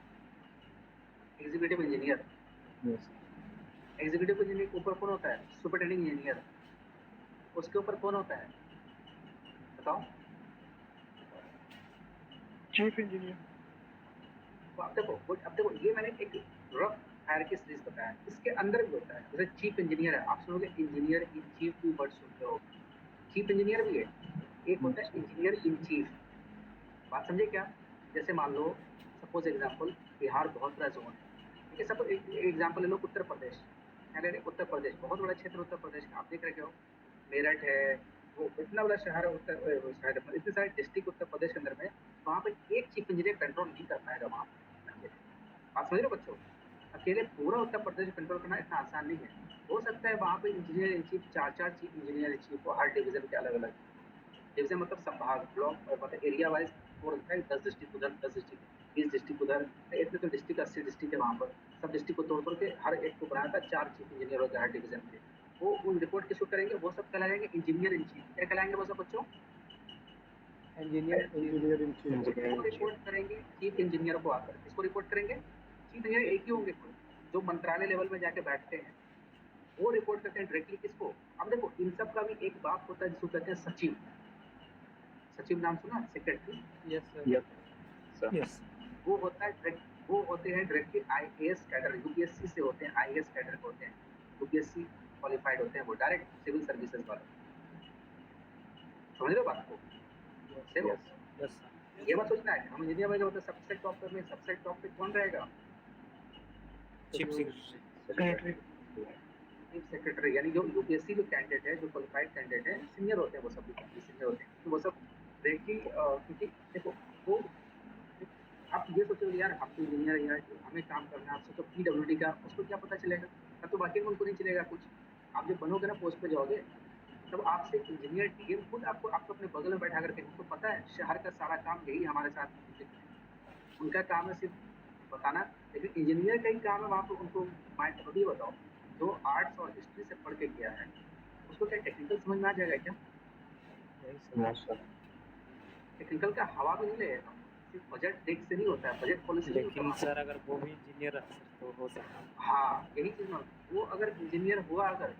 Executive engineer. Yes. Executive engineer के ऊपर कौन होता है? Superintending engineer. उसके ऊपर कौन होता है बताओ? Chief engineer. तो अब देखो ये मैंने एक रफ हायरार्की सीरीज बताया, इसके अंदर भी होता है। जैसे चीफ इंजीनियर है, आप सुनोगे इंजीनियर इन चीफ भी वर्ड सुनते हो, चीफ इंजीनियर भी है। एक होता है इंजीनियर इन चीफ। बात समझे क्या? जैसे मान लो सपोज एग्जांपल, बिहार बहुत बड़ा जोन है, ठीक है, सपोज एग्जांपल ले लो उत्तर प्रदेश। अरे उत्तर प्रदेश बहुत बड़ा क्षेत्र, उत्तर प्रदेश का आप देख रहे हो, मेरठ है, वो इतना बड़ा शहर है, उत्तर शहर है, इतने सारे डिस्ट्रिक्ट उत्तर प्रदेश के अंदर में, वहाँ पे एक चीफ इंजीनियर कंट्रोल नहीं कर पाएगा वहाँ पे। आप समझ रहे हो बच्चों? अकेले पूरा उत्तर प्रदेश कंट्रोल करना इतना आसान नहीं है। हो सकता है वहाँ पे इंजीनियर इन चीफ चार चीफ इंजीनियर इन चीफ को हर डिवीजन के अलग अलग, डिवीजन मतलब संभाग, ब्लॉक, मतलब एरिया वाइज वो रखता है। 10 डिस्ट्रिक्ट उधर, 10 डिस्ट्रिक्ट, 20 डिस्ट्रिक्ट उधर, इतने तो डिस्ट्रिक्ट 80 डिस्ट्रिक्ट है वहाँ पर। सब डिस्ट्रिक्ट को तोड़ तोड़ के हर एक को बनाया था 4 चीफ इंजीनियर होगा हर डिवीजन के। वो उन रिपोर्ट किसको करेंगे? वो सब कहलाएंगे इंजीनियर इन चीफ। क्या कहलाएंगे वो सब बच्चों? Engineer in chief. वो रिपोर्ट करेंगे चीफ इंजीनियर को आकर। किसको रिपोर्ट करेंगे? चीफ इंजीनियर एक ही होंगे कोई, जो मंत्रालय लेवल में जाके बैठते हैं, वो रिपोर्ट करते हैं डायरेक्टली किसको? अब देखो इन सब का भी एक बाप होता है जिसको कहते हैं सचिव। सचिव नाम सुना? सेक्रेटरी। Yes sir. यस। वो होता है, वो होते हैं डायरेक्टली आईएएस कैडर, यूपीएससी से होते हैं, आईएएस कैडर होते हैं, यूपीएससी क्वालिफाइड होते हैं, वो डायरेक्ट सिविल सर्विसेज वाले। समझ रहे हो बात को? देखो यस। ये मत सोचना है हम इंजीनियर बनेंगे मतलब सबसे टॉप पे, सबसे टॉप पे कौन रहेगा? Chief secretary. Chief secretary. यानी जो यूपीएससी जो कैंडिडेट है, जो क्वालिफाइड कैंडिडेट है, सीनियर होते हैं वो सब, सीनियर होते हैं तो वो सब डायरेक्टली, क्योंकि देखो वो, आप ये सोचो यार हम तो इंजीनियर है यार, हमें काम करना है, आपसे तो पीडब्ल्यूडी का उसको क्या पता चलेगा? तब तो बाकी उनको नहीं चलेगा कुछ। आप जब बनोगे ना, पोस्ट पे जाओगे, तब आपसे इंजीनियर डीएम खुद आपको अपने बगल में बैठा करके, उनको पता है शहर का सारा काम यही हमारे साथ में, उनका काम है सिर्फ बताना। लेकिन इंजीनियर का ही काम है वहाँ पर उनको माइंड। अभी बताओ, जो आर्ट्स और हिस्ट्री से पढ़ के गया है उसको क्या टेक्निकल समझ में आ जाएगा क्या? टेक्निकल का हवा भी नहीं लगेगा। सिर्फ बजट देख से नहीं होता है, बजट पॉलिसी नहीं होता लेकिन वहाँ पे। सर अगर वो भी इंजीनियर तो हो सकता है। हाँ यही चीज ना, वो अगर इंजीनियर हुआ अगर,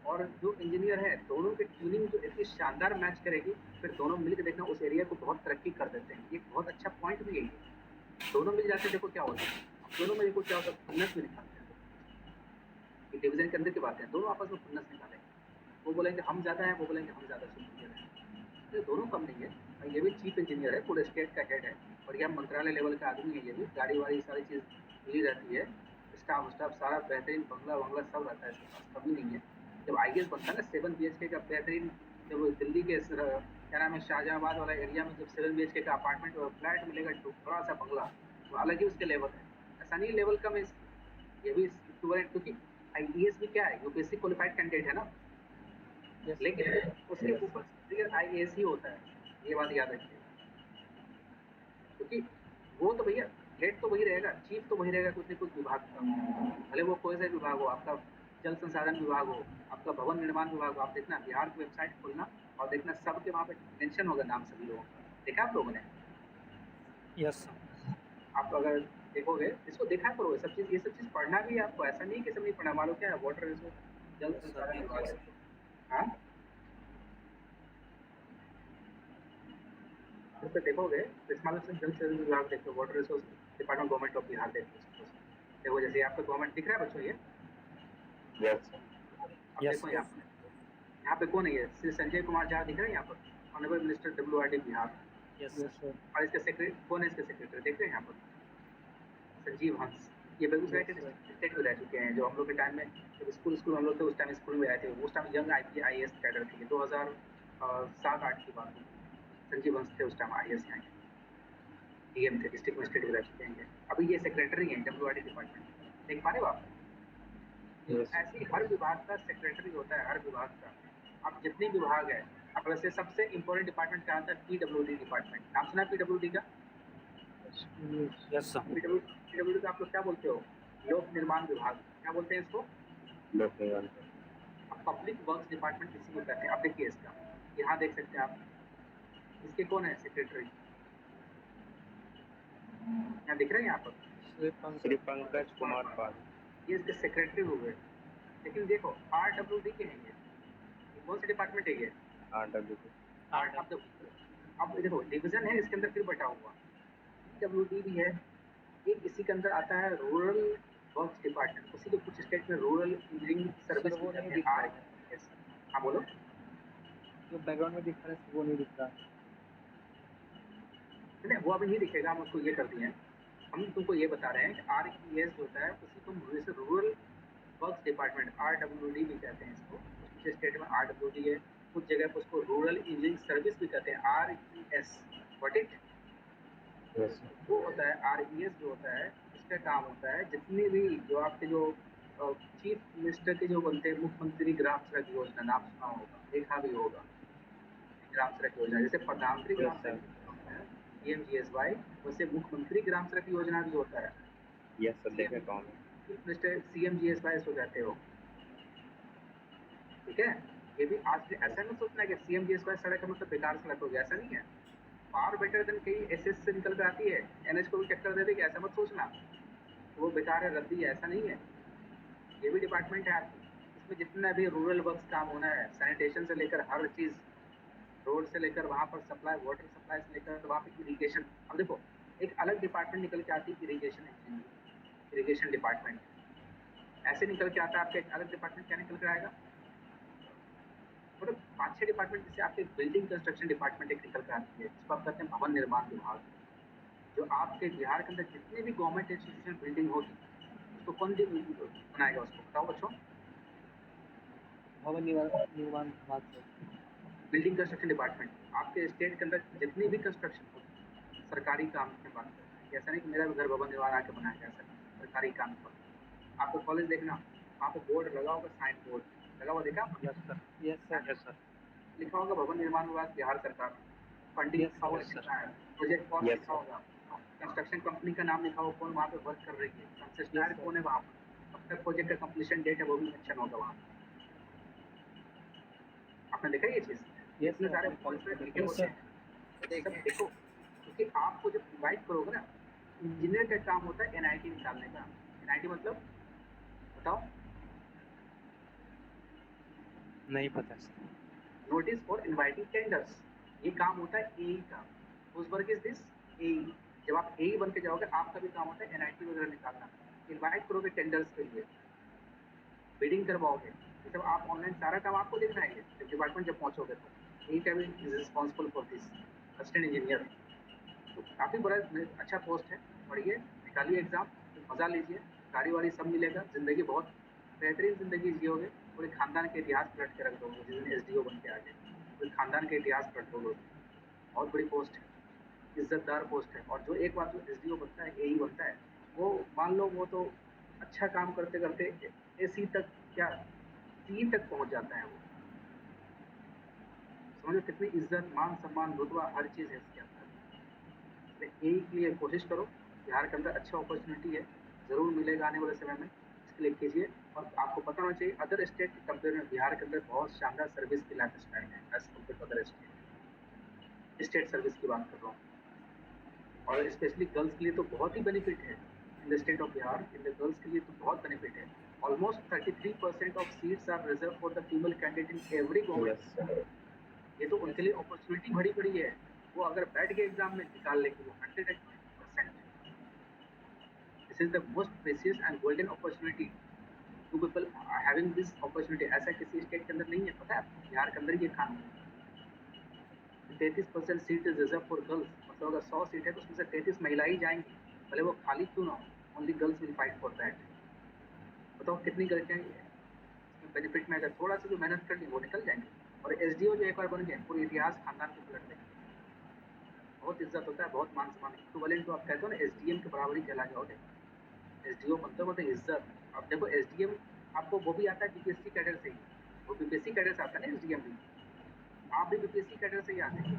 और जो इंजीनियर है, दोनों की ट्यूनिंग जो इतनी शानदार मैच करेगी, फिर दोनों मिलकर देखना उस एरिया को बहुत तरक्की कर देते हैं। ये बहुत अच्छा पॉइंट भी यही है। दोनों मिल जाते देखो क्या होता है, दोनों में देखो क्या होता है, खुन्नस भी निकालते हैं। ये डिवीजन के अंदर की बात है, दोनों आपस में खुन्नस निकालेंगे। वो बोलेंगे हम ज्यादा हैं, वो बोलेंगे हम ज्यादा सुपीरियर हैं। ये दोनों कम नहीं है। और ये भी चीफ इंजीनियर है, पूरे स्टेट का हेड है, और यह मंत्रालय लेवल का आदमी है। ये भी गाड़ी वाड़ी सारी चीज मिली रहती है, स्टाफ सारा बेहतरीन, बंगला वंगला सब रहता है इसके पास, कमी नहीं है। जब आईएएस बनता है ना, 7 BHK का बेहतरीन जब दिल्ली के क्या नाम है शाहजहाबाद वाला एरिया में जब 7 BHK का अपार्टमेंट और फ्लैट मिलेगा थोड़ा सा बंगला, तो अलग ही उसके लेवल है। ऐसा नहीं लेवल कम है इसकी, ये भी इक्विवेलेंट, क्योंकि IAS भी क्या है, यूपीएससी क्वालिफाइड कैंडिडेट है ना, लेकिन उसके ऊपर IAS ही होता है, ये बात याद रखिए। क्योंकि वो तो भैया हेड तो वही रहेगा, चीफ तो वही रहेगा कुछ न कुछ विभाग का, भले वो कोई सा विभाग हो, आपका जल संसाधन विभाग हो, आपका भवन निर्माण विभाग हो। आप देखना बिहार की वेबसाइट खोलना और देखना सबके वहाँ पे मेंशन होगा नाम सभी लोगों का, देखा आप लोगों ने? Yes sir. आप अगर देखोगे इसको देखा करो, सब चीज़, ये सब चीज़ पढ़ना भी है आपको, ऐसा नहीं कि सब नहीं पढ़ना। मालूम क्या है, वाटर रिसोर्स, जल संसाधन विभाग। हाँ, उस पर देखोगे तो इसमें जल संसाधन विभाग देखो, water resource department government of Bihar देखो। देखो जैसे आपका गवर्नमेंट दिख रहा है बच्चों, ये यस अब देखो यहाँ पे कौन है, ये श्री संजय कुमार झा दिख रहे हैं यहाँ पर, honourable minister WRD Bihar. Yes sir. और इसके सेक्रेटरी कौन है, इसके सेक्रेटरी देख रहे हैं यहाँ पर, संजीव हंस। ये बेगूसराय के स्टेट में रह चुके हैं, जो हम लोग के टाइम में जब स्कूल हम लोग थे उस टाइम स्कूल में आए थे, उस टाइम यंग IAS कैडर थे, 2007-8 की बात है। संजीव हंस थे उस टाइम IAS में, DM थे, डिस्ट्रिक्ट मजिस्ट्रेट भी रह चुके हैं। अभी ये सेक्रेटरी हैं WRD डिपार्टमेंट, देख पा रहे हो आप? ऐसे हर विभाग का सेक्रेटरी होता है, हर विभाग का। अब जितने विभाग है, अब वैसे सबसे इम्पोर्टेंट डिपार्टमेंट क्या आता है, PWD डिपार्टमेंट। नाम सुना है PWD का? Yes sir. PWD का आप लोग क्या बोलते हो? लोक निर्माण विभाग। क्या बोलते हैं इसको? लोक निर्माण। अब पब्लिक वर्क्स डिपार्टमेंट किसी को कहते हैं। अब देखिए इसका, यहाँ देख सकते हैं आप, इसके कौन है सेक्रेटरी, यहाँ दिख रहे हैं यहाँ पर, श्री पंकज कुमार पाल। ये इसके सेक्रेटरी हुए। लेकिन देखो RWD के हैं ये कौन से डिपार्टमेंट है ये? RWD। अब देखो डिवीजन है इसके अंदर फिर बटा हुआ, PWD भी है। एक इसी के अंदर आता है रूरल वर्क्स डिपार्टमेंट, उसी को कुछ स्टेट में रूरल इंजीनियरिंग सर्विस भी कहते हैं, RIS। हाँ बोलो। जो बैकग्राउंड में दिख रहा है वो नहीं दिख रहा। नहीं वो अभी नहीं दिखेगा, हम उसको ये कर दिए हैं। हम तुमको ये बता रहे हैं कि RES जो होता है उसी को रूरल वर्क्स डिपार्टमेंट RWD भी कहते हैं इसको। कुछ स्टेट में RWD है, कुछ जगह पर उसको रूरल इंजीनियरिंग सर्विस भी कहते हैं, RES। व्हाट इट वो होता है RES जो होता है, इसका काम होता है जितने भी जो आपके जो चीफ मिनिस्टर के जो बनते हैं, मुख्यमंत्री ग्राम सड़क योजना, नाम सुना होगा, देखा भी होगा ग्राम सड़क योजना। जैसे प्रधानमंत्री ग्राम सड़क योजना है PMGSY, वैसे मुख्यमंत्री ग्राम सड़क योजना भी होता है। यस सर, देखे कौन चीफ मिनिस्टर CMGSY इसको कहते हो, ठीक है? ये भी आज ऐसा नहीं सोचना है कि CMGSY सड़क है मतलब बेकार सड़क हो गया, ऐसा नहीं है। फार बेटर देन कहीं SS से निकल कर आती है, NH को भी टक्कर दे देगी, ऐसा मत सोचना वो बेकार है, रद्दी है, ऐसा नहीं है। ये भी डिपार्टमेंट है आपकी, इसमें जितना भी रूरल वर्क्स काम होना है, सैनिटेशन से लेकर हर चीज़, रोड से लेकर वहाँ पर सप्लाई, वाटर सप्लाई से लेकर वहाँ पे इरीगेशन। अब देखो एक अलग डिपार्टमेंट निकल के आती है इरीगेशन इंजीनियरिंग, इरीगेशन डिपार्टमेंट ऐसे निकल के आता है। आपका एक अलग डिपार्टमेंट क्या निकल कर आएगा, मतलब 5-6 डिपार्टमेंट। जैसे आपके बिल्डिंग कंस्ट्रक्शन डिपार्टमेंट एक निकल कर आती है, जिसको आप कहते हैं भवन निर्माण विभाग। जो आपके बिहार के अंदर जितने भी गवर्नमेंट इंस्टीट्यूशन बिल्डिंग होगी उसको कौन बनाएगा, उसको बताओ बच्चों? भवन निर्माण विभाग से। Building construction department. आपके स्टेट के अंदर जितनी भी कंस्ट्रक्शन होगी, सरकारी काम की बात करते हैं, ऐसा नहीं कि मेरा भी घर भवन निर्माण आके बनाया गया, सर सरकारी काम पर। आपको कॉलेज देखना, वहाँ पे बोर्ड लगा होगा, साइन बोर्ड लगा हुआ, देखा आपने? Yes sir. Yes sir. Yes sir. लिखा होगा भवन निर्माण विभाग बिहार सरकार, फंडिंग Yes, लिखा होगा, yes, sir. कितना है, प्रोजेक्ट कॉस्ट Yes, लिखा sir. होगा, कंस्ट्रक्शन कंपनी का नाम लिखा होगा, कौन वहाँ पे वर्क कर रही है, कंसेशनर sir. कौन है वहाँ पर, कब तक प्रोजेक्ट का कंप्लीशन डेट है वो भी मेंशन होगा वहाँ पे। आपने देखा ये चीज़? Yes, इतने sir. सारे अपने पॉइंट्स college में लिखे होते हैं, सब देखो। क्योंकि आपको जब इन्वाइट करोगे ना, इंजीनियर का काम होता है NIT निकालने का। NIT मतलब बताओ? नहीं पता sir. Notice for inviting tenders, ये काम होता है AE का। उस वर्क इज दिस AE। जब आप AE बन के जाओगे, आपका भी काम होता है NIT वगैरह निकालना। इनवाइट करोगे टेंडर्स के लिए, बिडिंग करवाओगे, ये सब आप ऑनलाइन सारा काम आपको देखना है। जब डिपार्टमेंट जब पहुंचोगे तो AE का भी is responsible for this, assistant engineer. तो काफ़ी बड़ा अच्छा पोस्ट है, पढ़िए, निकालिए एग्जाम, मज़ा लीजिए, गाड़ी वाड़ी सब मिलेगा, ज़िंदगी बहुत बेहतरीन ज़िंदगी जियोगे, पूरे खानदान के इतिहास पलट के रख दोगे जिस दिन SDO बन के आ गए। कोई खानदान का इतिहास पढ़ लो, बहुत बड़ी पोस्ट है, इज्जतदार पोस्ट है। और जो एक बार जो एसडीओ बनता है, एई बनता है, वो मान लो वो तो अच्छा काम करते करते एसी तक क्या सी तक पहुंच जाता है। वो समझो कितनी इज्जत, मान सम्मान, रुतबा, हर चीज़ है इसके अंदर। यही के लिए कोशिश करो, बिहार के अंदर अच्छा अपॉर्चुनिटी है, ज़रूर मिलेगा आने वाले समय में, इसके लिए कीजिए। और आपको पता होना चाहिए अदर स्टेट के कंपेयर में बिहार के अंदर बहुत शानदार सर्विस की लाइफ स्टाइल है as compare to other state service की बात कर रहा हूँ। और स्पेशली गर्ल्स के लिए तो बहुत ही बेनिफिट है in the state of Bihar. In the girls के लिए तो बहुत बेनिफिट है। Almost 33% of seats are reserve for the female candidate in every yes government. Sir. ये तो उनके लिए अपॉर्चुनिटी बड़ी बड़ी है। वो अगर बैठ के एग्जाम में निकाल लेंगे वो 120%। This is the most precious and golden opportunity to people having this opportunity. ऐसा किसी स्टेट के अंदर नहीं है, पता है आपको? बिहार के अंदर ये कानून है। 33% seat is reserve for girls. मतलब अगर 100 सीट है तो उसमें से 33 महिला ही जाएंगी, भले वो खाली क्यों ना हो। Only girls will fight for that. बताओ कितनी गलतियाँ इसमें बेनिफिट में अगर थोड़ा सा जो मेहनत कर ली वो निकल जाएंगे। और एसडीओ जो एक बार बन गए पूरे इतिहास खानदान को पलट देंगे। बहुत इज्जत होता है, बहुत मान सम्मान। इक्विवेलेंट तो आप कहते हो ना, एसडीएम के बराबरी कहला जाओगे। एसडीओ बनते हो मतलब इज्जत। अब देखो एसडीएम आपको वो भी आता है बीपीएससी कैडर से ही। वो बीपीएससी कैडर से आता है ना एसडीएम भी। आप भी बीपीएससी कैडर से ही आते हैं।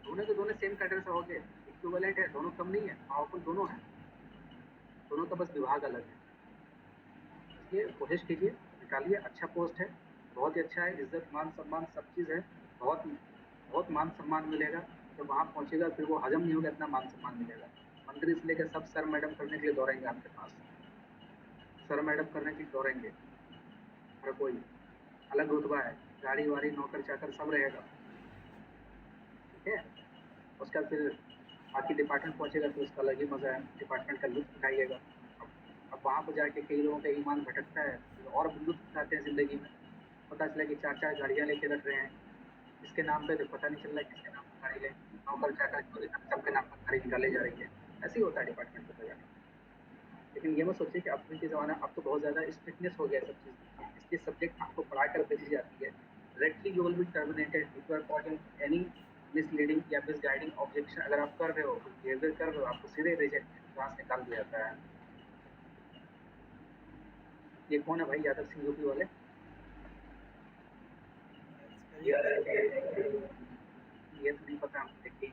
दोनों के दोनों सेम कैडर से हो गए, इक्विवेलेंट है, दोनों कम नहीं है, पावरफुल दोनों है। दोनों का बस विभाग अलग है। इसलिए कोशिश कीजिए, निकालिए। अच्छा पोस्ट है, बहुत ही अच्छा है। इज्जत, मान सम्मान सब चीज़ है। बहुत बहुत मान सम्मान मिलेगा। जब वहाँ पहुँचेगा फिर वो हजम नहीं होगा, इतना मान सम्मान मिलेगा। मंत्री से लेकर सब सर मैडम करने के लिए दौड़ेंगे आपके पास। सर मैडम करने के लिए दौड़ेंगे हर कोई। अलग रुतबा है, गाड़ी वाड़ी, नौकर चाकर सब रहेगा। ठीक है। उसका फिर बाकी डिपार्टमेंट पहुँचेगा तो उसका अलग ही मज़ा है। डिपार्टमेंट का लुत्फ उठाइएगा। अब वहाँ पर जाके कई लोगों का ईमान भटकता है, तो और भी लुत्फ उठाते हैं ज़िंदगी में। पता चला कि 4-4 गाड़ियाँ लेके रख रहे हैं, इसके नाम पे तो पता नहीं चल रहा है किसके नाम पर गाड़ी लें। नौकर चाकर चोरी तक सबके नाम पर गाड़ी निकाली जा रही है। ऐसे ही होता है डिपार्टमेंट पर जाके। लेकिन ये मत सोचिए कि अब के ज़माना, अब तो बहुत ज़्यादा स्ट्रिक्टनेस हो गया सब चीज़। अब इसलिए सब्जेक्ट आपको पढ़ा कर भेजी जाती है। Directly you will be terminated if you are caught in any misleading या मिसगाइडिंग ऑब्जेक्शन। अगर आप कर रहे हो, बिहेवियर कर रहे हो, आपको सीधे रिजेक्ट क्लास निकाल दिया जाता है। ये कौन है भाई? यादव सिंह यूपी वाले। ये तो नहीं पता हमको, लेकिन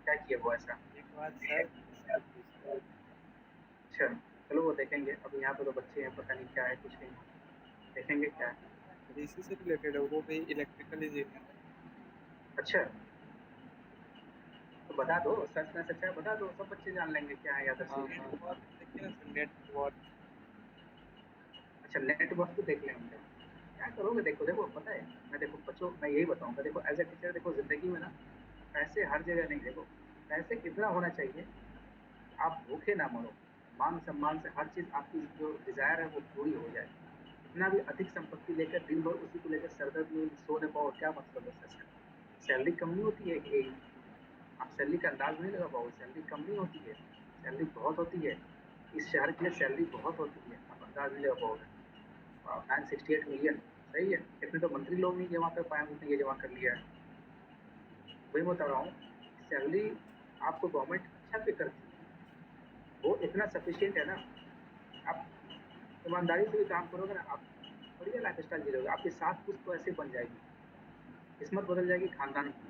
क्या किया वो ऐसा? एक बात सर, इसको पूछना अच्छा, चलो वो देखेंगे। अब यहाँ पे तो बच्चे हैं, पता नहीं क्या है, कुछ नहीं, देखेंगे क्या है। है। इसी से रिलेटेड है, वो भी इलेक्ट्रिकल इंजीनियर है। अच्छा, तो बता दो, सच में सच्चा है बता दो, सब बच्चे जान लेंगे क्या है यादव हाँ सिंह। हाँ नेटवर्क देखिए ना सर, नेटवर्क। अच्छा, नेटवर्क तो देख लें उनका। क्या करोगे? देखो देखो, पता है मैं, देखो बच्चों मैं यही बताऊंगा। देखो एज ए टीचर, देखो जिंदगी में ना पैसे हर जगह नहीं। देखो पैसे कितना होना चाहिए, आप भूखे ना मरो, मान सम्मान से हर चीज़ आपकी जो डिज़ायर है वो पूरी हो जाए। इतना भी अधिक संपत्ति लेकर दिन भर उसी को लेकर सरदर्द में सो न पाओ, क्या मतलब है सर? सैलरी कम नहीं होती है कि आप सैलरी का अंदाज नहीं लगा पाओगे। सैलरी कम नहीं होती है, सैलरी बहुत होती है। इस शहर के लिए सैलरी बहुत होती है, आप अंदाज नहीं लगा पाओगे। 968 मिलियन, सही है। इतने तो मंत्री लोग नहीं जमा कर पाए, उतने ये जमा कर लिया है। वही बता रहा हूँ, सैलरी आपको गवर्नमेंट अच्छा पे करती है, वो इतना सफिशियंट है ना। आप ईमानदारी से भी काम करोगे ना, आप बढ़िया लाइफ स्टाइल जी लोगे। आपके साथ कुछ तो ऐसे बन जाएगी, किस्मत बदल जाएगी खानदान की।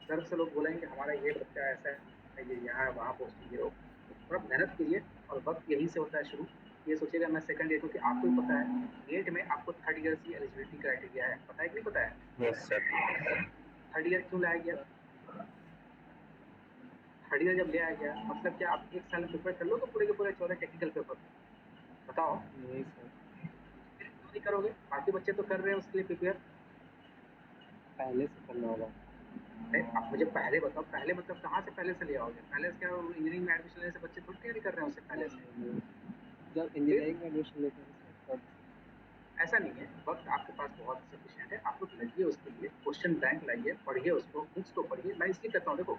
गर्व से लोग बोलेंगे हमारा ये बच्चा ऐसा है, ये यहाँ है, वहाँ पोस्टिंग ये हो। थोड़ा मेहनत कीजिए, और वक्त यहीं से होता है शुरू। ये सोचिएगा मैं सेकंड ईयर, क्योंकि आपको ही पता है गेट में आपको 3rd ईयर की एलिजिबिलिटी क्राइटेरिया है, पता है कि नहीं पता है? Yes sir. 3rd ईयर क्यों लाया गया? 3rd ईयर जब ले आया गया, मतलब क्या आप एक साल में प्रिपेयर कर लोगे पूरे के पूरे 14 टेक्निकल पेपर? बताओ, नहीं सर, क्यों नहीं करोगे? बाकी बच्चे तो कर रहे हैं उसके लिए प्रिपेयर। पहले से करना होगा। नहीं, आप मुझे पहले बताओ, पहले मतलब कहाँ से पहले से ले आओगे? पहले से क्या इंजीनियरिंग में एडमिशन लेने से बच्चे थोड़ी तैयारी कर रहे हैं उससे पहले नहीं से? नहीं नहीं, जब फिर इंजीनियरिंग में एडमिशन लेते हैं सर तब से। ऐसा नहीं है, वक्त आपके पास बहुत सफिशिएंट है। आप लोग लगिए उसके लिए, क्वेश्चन बैंक लाइए, पढ़िए उसको, बुक्स को पढ़िए। मैं इसलिए कहता हूँ, देखो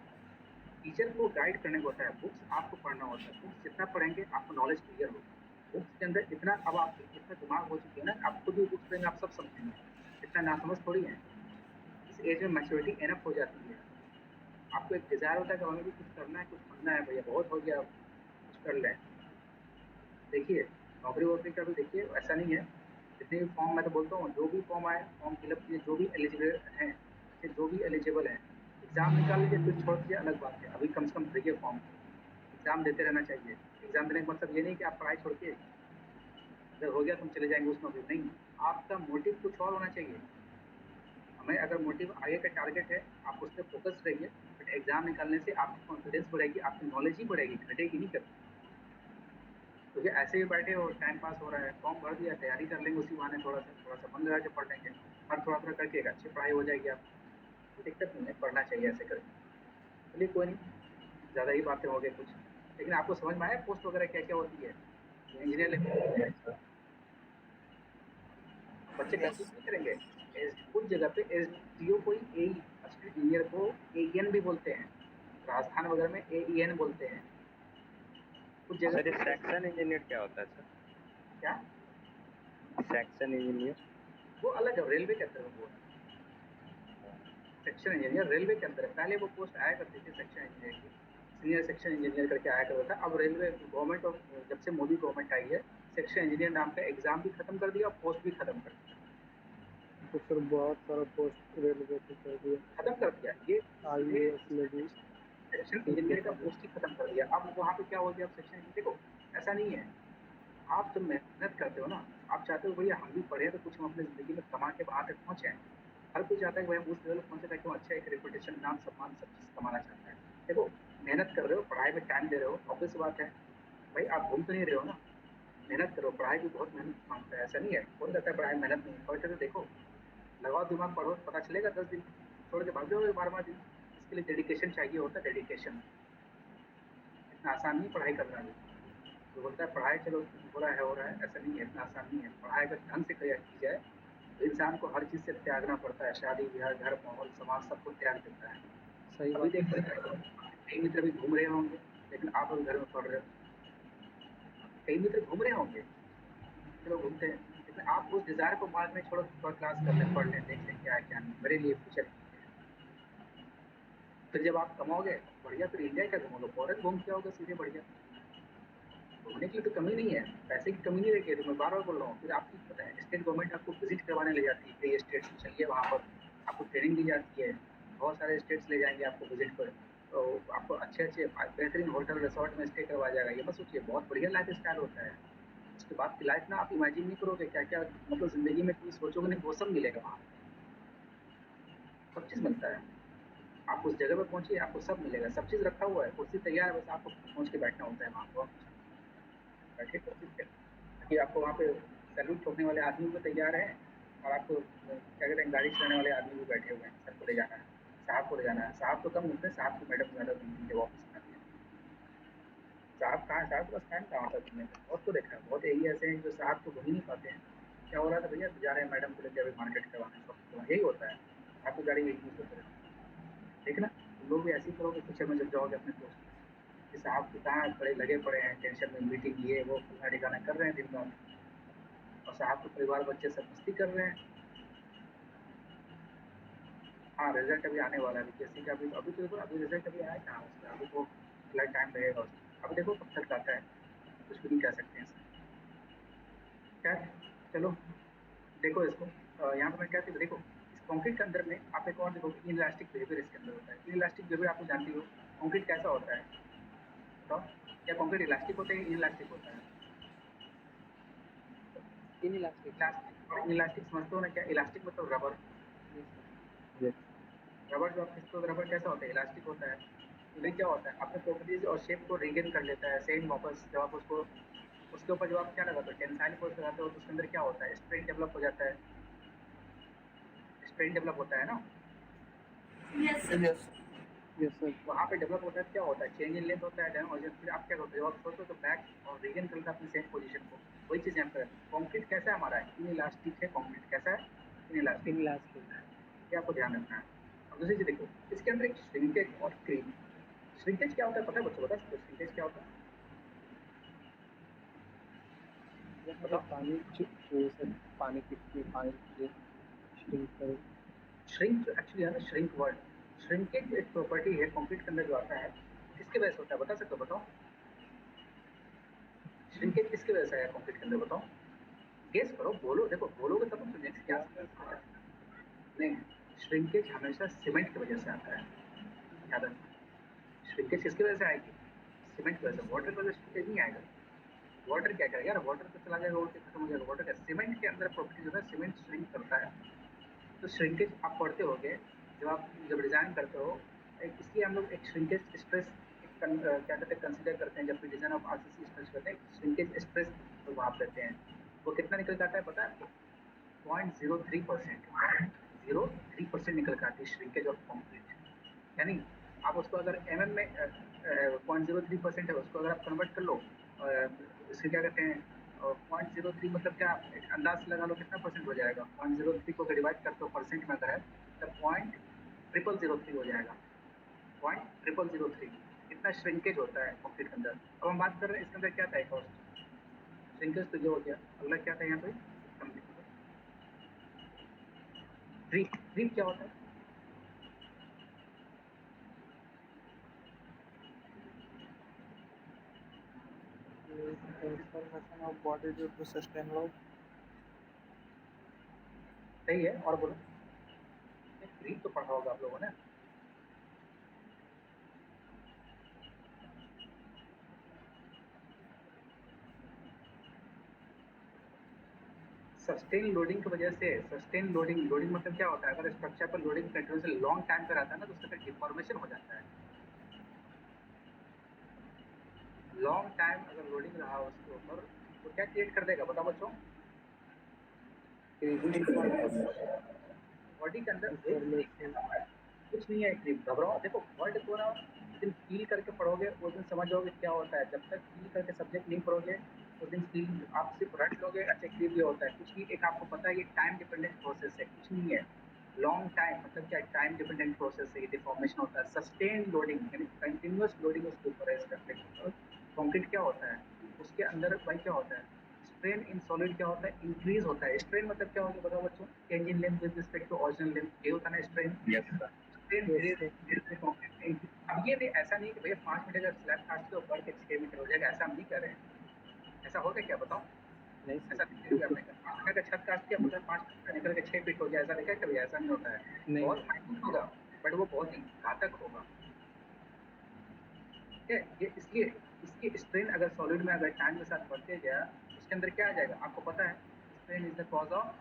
टीचर को गाइड करने को होता है, बुक्स आपको पढ़ना होता है। बुक्स जितना पढ़ेंगे आपको नॉलेज क्लियर होगा। बुक्स के अंदर इतना, अब आपके इतना दिमाग हो चुकी है ना, आप खुद भी बुक्स पढ़ेंगे आप सब समझेंगे। इतना नासमझ थोड़ी है। एज में मैच्योरिटी एनफ हो जाती है, आपको एक डिजायर होता है कि हमें भी कुछ करना है, कुछ बनना है, भैया बहुत हो गया, कुछ कर लें। देखिए नौकरी वोकरी का भी देखिए, ऐसा नहीं है, जितने भी फॉर्म, मैं तो बोलता हूँ जो भी फॉर्म आए फॉर्म फिलअप कीजिए, जो भी एलिजिबल हैं, जो भी एलिजिबल हैं, एग्जाम निकाल लीजिए, फिर छोड़ दीजिए अलग बात है। अभी कम से कम भरिए फॉर्म, एग्जाम देते रहना चाहिए। एग्जाम देने का मतलब ये नहीं कि आप पढ़ाई छोड़ के अगर हो गया तुम चले जाएंगे उस नौकरी, नहीं, आपका मोटिव कुछ और होना चाहिए। हमें अगर मोटिव आगे का टारगेट है, आप उस पर फोकस रहिए, बट एग्जाम निकालने से आपकी कॉन्फिडेंस बढ़ेगी, आपकी नॉलेज ही बढ़ेगी, घटेगी नहीं कभी। क्योंकि ऐसे ही बैठे हो, टाइम पास हो रहा है, फॉर्म भर दिया, तैयारी कर लेंगे उसी बहाने, थोड़ा सा मन लगा के पढ़ लेंगे, हर थोड़ा थोड़ा करके एक अच्छी पढ़ाई हो जाएगी आपकी, कोई दिक्कत नहीं है, पढ़ना चाहिए ऐसे करके। चलिए कोई नहीं, ज़्यादा ही बातें हो गई कुछ, लेकिन आपको समझ में आया पोस्ट वगैरह क्या क्या होती है इंजीनियर? बच्चे यस कंफ्यूज नहीं करेंगे, कुछ जगह पे एसडीओ को ए असिस्टेंट इंजीनियर को एईएन भी बोलते हैं, राजस्थान वगैरह में एईएन बोलते हैं, कुछ जगह सर ये पे सेक्शन इंजीनियर क्या होता है सर? क्या, सेक्शन इंजीनियर? वो अलग है, रेलवे के अंदर में वो सेक्शन इंजीनियर रेलवे के अंदर है। पहले वो पोस्ट आया करती थी सेक्शन इंजीनियर की, सीनियर सेक्शन इंजीनियर करके आया करता था। अब रेलवे गवर्नमेंट ऑफ, जब से मोदी गवर्नमेंट आई है, सेक्शन इंजीनियर नाम का एग्जाम भी खत्म कर दिया और पोस्ट भी खत्म कर दिया, तो सर बहुत सारा पोस्ट रेलवे पे कर दिया, खत्म कर दिया ये सीधे IAS में भी सेक्शन देखने इंजीनियर का को मिला। पोस्ट ही खत्म कर दिया। अब वहाँ पे क्या हो गया, अब सेक्शन इंजीनियर देखो, ऐसा नहीं है, आप जब मेहनत करते हो ना, आप चाहते हो भैया हम भी पढ़े तो कुछ हम अपनी जिंदगी में कमा के वहाँ तक पहुँचे। हर कोई चाहता है कि भाई हम उस लेवल पहुँचे ताकि हम अच्छा एक रेपुटेशन, नाम, सम्मान, सब चीज़ कमाना चाहता है। देखो मेहनत कर रहे हो, पढ़ाई में टाइम दे रहे हो, ऑब्वियस बात है भाई, आप घूम तो नहीं रहे हो ना, मेहनत करो, पढ़ाई भी बहुत मेहनत मांगता है, ऐसा नहीं है, कौन कहता है पढ़ाई मेहनत नहीं, पढ़ के तो देखो, लगाओ दिमाग, पढ़ो, पता चलेगा 10 दिन, छोड़ के भाग जाओगे 12वां दिन। इसके लिए डेडिकेशन चाहिए होता है, डेडिकेशन, इतना आसान नहीं पढ़ाई करना भी। तो बोलता है पढ़ाई चलो हो रहा है, ऐसा नहीं है, इतना आसान नहीं है। पढ़ाई अगर ढंग से की जाए तो इंसान को हर चीज़ से त्यागना पड़ता है, शादी ब्याह, घर, माहौल, समाज, सबको त्याग देता है। सही अभी बात देख है। कई मित्र भी घूम रहे होंगे, लेकिन आप अभी घर में पढ़ रहे हो, कई मित्र घूम रहे होंगे, चलो घूमते हैं, लेकिन आप उस डिजायर को बाद में छोड़ो, थोड़ा क्लास कर लें, पढ़ लें, देख लें क्या है क्या नहीं, मेरे लिए फ्यूचर की है। फिर जब आप कमाओगे बढ़िया, फिर इंडिया क्या घूमोगे, फॉरेन घूम के आओगे सीधे बढ़िया। घूमने के लिए तो कमी नहीं है, पैसे की कमी नहीं रहेगी, तो मैं बार बार बोल रहा हूँ। फिर आपकी पता है स्टेट गवर्नमेंट आपको विजिट करवाने ले जाती है, कई स्टेट्स में चलिए, वहाँ पर आपको ट्रेनिंग दी जाती है, बहुत सारे स्टेट्स ले जाएंगे आपको विजिट पर, तो आपको अच्छे अच्छे बेहतरीन होटल रिसोर्ट में स्टे करवाया जाएगा। ये मत सोचिए, बहुत बढ़िया लाइफ स्टाइल होता है। उसके बाद की लाइफ ना आप इमेजिन नहीं करोगे, क्या क्या मतलब जिंदगी में कोई सोचोगे नहीं, वो सब मिलेगा वहाँ, सब चीज़ मिलता है। आप उस जगह पर पहुंचिए, आपको सब मिलेगा, सब चीज़ रखा हुआ है, कुर्सी तैयार है, बस आपको पहुंच के बैठना होता है वहाँ पर, बैठे कुर्सी पे, ताकि आपको वहाँ पे सैल्यूट ठोकने वाले आदमी भी तैयार हैं, और आपको क्या कहते हैं गाड़ी चलाने वाले आदमी भी बैठे हुए हैं, सर को ले जाना है, साहब को ले जाना है। साहब तो कम घूमते हैं, साहब की मैडम ज़्यादा घूमती है ऑफिस में आती है। साहब कहाँ है, साहब के पास टाइम कहाँ होता है घूमने का, बहुत को देखा है, बहुत एरिया ऐसे हैं जो साहब को घूम ही नहीं पाते हैं। क्या हो रहा था भैया, जा रहे हैं मैडम को लेकर अभी मार्केट करवाने, शॉपिंग करवाने, यही होता है। आपकी गाड़ी में यूज होते रहते हैं, देखना तुम लोग भी ऐसे ही करोगे फ्यूचर में जब जाओगे अपने दोस्त में, कि साहब तो कहाँ खड़े लगे पड़े हैं टेंशन में, मीटिंग ये वो फलना ठिकाना कर रहे हैं दिन रात, और साहब के परिवार बच्चे सब मस्ती कर रहे हैं। हाँ रिजल्ट अभी आने वाला है बीपीएससी का, अभी तो देखो, अभी रिजल्ट अभी आया कहाँ उसका, अभी तो फिलहाल टाइम लगेगा उसका, अभी देखो कब तक आता है, कुछ भी नहीं कह सकते हैं इसका। खैर चलो, देखो इसको, यहाँ पर मैं क्या चीज़ देखो, इस कॉन्क्रीट के अंदर में आप एक और देखो, इनइलास्टिक बिहेवियर इसके अंदर होता है। इनइलास्टिक बिहेवियर आप तो जानती हो, कॉन्क्रीट कैसा होता है बताओ, क्या कॉन्क्रीट इलास्टिक होता है या इनइलास्टिक होता है? इनइलास्टिक। इलास्टिक, इलास्टिक समझते हो ना क्या, इलास्टिक मतलब रबर, यस। रबर जो आप खींचते हो, रबर कैसा होता है, इलास्टिक होता है। फिर क्या होता है, अपने प्रॉपर्टीज और शेप को रिगेन कर लेता है, सेम वापस जब आप उसको, उसके ऊपर जब आप क्या लगाते हो, टेंसाइल फोर्स लगाते हो, तो उसके अंदर क्या होता है, स्ट्रेन डेवलप हो जाता है, स्ट्रेन डेवलप होता है ना, यस यस सर। वहाँ पे डेवलप होता है, क्या होता है, चेंज इन लेंथ होता है, डैम हो जाता है। फिर आप क्या करते हो, जब आप सोचो तो बैक और रिगेन करता है अपनी सेम पोजीशन को, वही चीज़ यहाँ पर। कॉन्क्रीट कैसा है हमारा, इन इलास्टिक है कॉन्क्रीट, कैसा है, इन इलास्टिक, इनइलास्टिक। ये आपको ध्यान रखना है। अब दूसरी चीज़ देखो, इसके अंदर एक श्रिंकेज और क्रीप, श्रिंकेज क्या होता है पता है बच्चों, बता सकते हो श्रिंकेज क्या होता है, जब मतलब बताओ। पानी से पानी की पानी श्रिंक करे। श्रिंक जो एक्चुअली है ना, श्रिंक वर्ड, श्रिंकेज एक प्रॉपर्टी है कंक्रीट के अंदर जो आता है, किसके वजह से होता है बता सकते हो? बताओ, श्रिंकेज किसकी वजह से आया कंक्रीट के अंदर, बताओ, गेस करो, बोलो, देखो बोलोगे तब तो नेक्स्ट क्या नहीं, श्रिंकेज हमेशा सीमेंट की वजह से आता है, याद रखना। श्रिंकेज किसकी वजह से आएगी? सीमेंट की वजह से। वाटर की वजह से श्रिंकेज नहीं आएगा। वाटर क्या करेगा यार, वाटर तो चला जाएगा, वाटर खत्म हो जाएगा, वाटर का सीमेंट के अंदर प्रॉपर्टी जो है, सीमेंट श्रिंक करता है। तो श्रिंकेज आप पढ़ते होगे जब डिजाइन करते हो, इसलिए हम लोग एक श्रिंकेज स्ट्रेस क्या कहते हैं कंसिडर करते हैं, जब भी डिजाइन ऑफ आरसीसी स्ट्रेस करते हैं, श्रिंकेज स्ट्रेस तो वहाँ लेते हैं। वो कितना निकल के आता है पता है आपको? 0.03%, 0.03% निकल के आती है श्रिंकेज ऑफ कॉन्क्रीट। यानी आप उसको अगर mm में 0.03% है, उसको अगर आप कन्वर्ट कर लो, इससे क्या कहते हैं 0.03 मतलब क्या, एक अंदाज लगा लो कितना परसेंट हो जाएगा। 0.03 को डिवाइड करते हो परसेंट में अगर है तब 0.0003 हो जाएगा। 0.0003 इतना श्रिंकेज होता है कॉन्क्रीट के अंदर। अब हम बात कर रहे हैं इसके अंदर क्या था, कॉस्ट श्रिंकेज तो जो हो गया, अगला क्या था यहाँ पे, क्रीप। क्रीप क्या होता है? Transformation of body due to sustain load. सही है, और बोलो, क्रीप तो पढ़ा होगा आप लोगों ने। सस्टेन लोडिंग की वजह से, सस्टेन लोडिंग, लोडिंग मतलब क्या होता है, अगर स्ट्रक्चर पर लोडिंग कंटिन्यूस लॉन्ग टाइम पर आता है ना, तो उसका फिर डिफॉर्मेशन हो जाता है। लॉन्ग टाइम अगर लोडिंग रहा उसके ऊपर तो क्या क्रिएट कर देगा, बताओ बच्चों? बॉडी के अंदर कुछ नहीं है क्रीप, घबराओ। देखो वर्ड को ना दिन फील करके पढ़ोगे उस दिन समझ जाओगे क्या होता है। जब तक फील करके सब्जेक्ट नहीं पढ़ोगे उस दिन फील आप सिर्फ रट लोगे, अच्छा क्रीप ये होता है, कुछ नहीं। एक आपको पता है ये टाइम डिपेंडेंट प्रोसेस है, कुछ नहीं है। लॉन्ग टाइम मतलब क्या, टाइम डिपेंडेंट प्रोसेस है, ये डिफॉर्मेशन होता है। सस्टेन लोडिंग यानी कंटिन्यूस लोडिंग उसके ऊपर है। इसका कॉन्क्रीट क्या होता है, उसके अंदर भाई क्या होता है, स्ट्रेन इन सॉलिड क्या होता है, इंक्रीज होता है। स्ट्रेन मतलब क्या होता है बताओ बच्चों? Change in length with respect to original length, ये होता है ना स्ट्रेन। Yes sir. स्ट्रेन धीरे धीरे कॉन्क्रीट। अब ये नहीं, ऐसा नहीं कि भैया 5 मीटर का स्लैब काट दो बढ़ के 6 मीटर हो जाएगा, ऐसा हम नहीं कर रहे हैं। ऐसा होगा क्या बताओ? नहीं ऐसा सर। नहीं आपने 5 मीटर का छत काट दिया मतलब 5 मीटर निकल के 6 फीट हो जाए, ऐसा देखा कभी? ऐसा नहीं होता है। नहीं। बहुत माइन्यूट होगा बट वो बहुत ही घातक होगा। ठीक है, ये इसलिए इसकी स्ट्रेन अगर सॉलिड में अगर टाइम के साथ बढ़ते गया उसके अंदर क्या आ जाएगा आपको पता है? Strain is the cause of,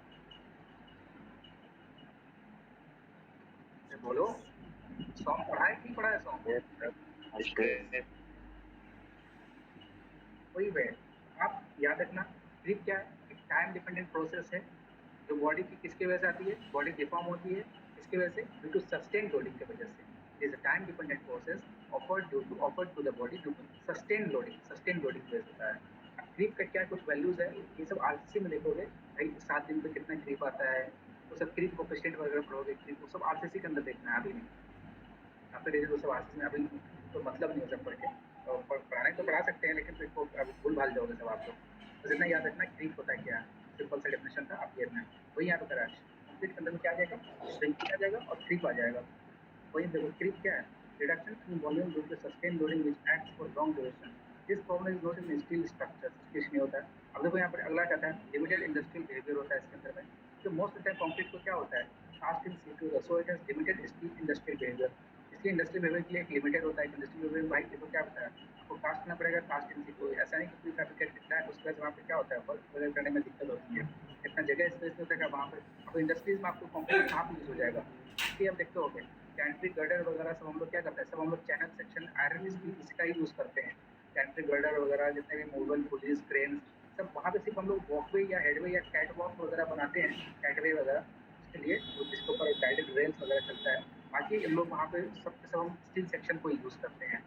बोलो, सॉन्ग पढ़ा है कि नहीं पढ़ा है सॉन्ग? Yes sir. स्ट्रेस। वही वे आप याद रखना। क्रीप क्या है, एक टाइम डिपेंडेंट प्रोसेस है जो बॉडी की किसकी वजह से आती है, बॉडी डिफॉर्म होती है इसकी वजह से, ड्यू टू सस्टेन लोडिंग की वजह से। It is a time dependent process offered to the body due to sustain loading, sustain loading की वजह से होता है। क्रीप का क्या कुछ वैल्यूज है, ये सब आरसीसी में देखोगे भाई, 7 दिन पे कितना क्रीप आता है, वो सब क्रीप कोफिशिएंट वगैरह पढ़ोगे, क्रीप वो सब आरसीसी के अंदर देखना है, अभी नहीं। आपके वो सब आरसीसी में अभी तो मतलब नहीं हो सब पढ़ के, और पढ़ाने तो पढ़ा सकते हैं लेकिन फिर को अभी भूल भाल जाओगे सब आप लोग। बस इतना याद रखना क्रीप होता है क्या है, सिंपल सा डेफिनेशन था, आप ये रखना वही यहाँ पे करा। कंप्लीट के अंदर में क्या आ जाएगा, श्रिंकिंग आ जाएगा और क्रीप आ जाएगा। वही देखो क्रीप क्या है, reduction in volume due to sustain loading which acts for long duration. This problem is not in steel structures, कुछ नहीं होता है। अब देखो यहाँ पर अगला कहता है लिमिटेड इंडस्ट्रियल बिहेवियर होता है इसके अंदर में। तो मोस्ट ऑफ द कंक्रीट को क्या होता है, cast in situ, so it has limited steel industrial behaviour. इसलिए इंडस्ट्रियल बिहेवियर के लिए एक लिमिटेड होता है। इंडस्ट्रियल बिहेवियर भाई देखो क्या होता है, आपको कास्ट करना पड़ेगा, कास्ट इन सीटू। ऐसा नहीं कि प्री फैब्रिकेट दिखता है उसके बाद वहाँ पे क्या होता है, वर्क वगैरह करने में दिक्कत होती है, इतना जगह स्पेस नहीं होता है वहाँ पे। अब इंडस्ट्रीज में आपको कंक्रीट कहाँ पे यूज हो जाएगा, इसलिए आप देखते होगे कैंट्री गर्डर वगैरह सब हम लोग क्या करते हैं, सब हम लोग चैनल सेक्शन आयरन स्टील इसका ही यूज करते हैं। कैंट्री गर्डर वगैरह जितने भी मूवल पुलिस क्रेन सब वहाँ पे सिर्फ हम लोग वॉकवे या हेडवे या कैट वॉक वगैरह बनाते हैं, कैटवे वगैरह उसके लिए जिसके ऊपर गाइडेड रेल्स वगैरह चलता है। बाकी हम लोग वहाँ पे सब हम स्टील सेक्शन को यूज करते हैं।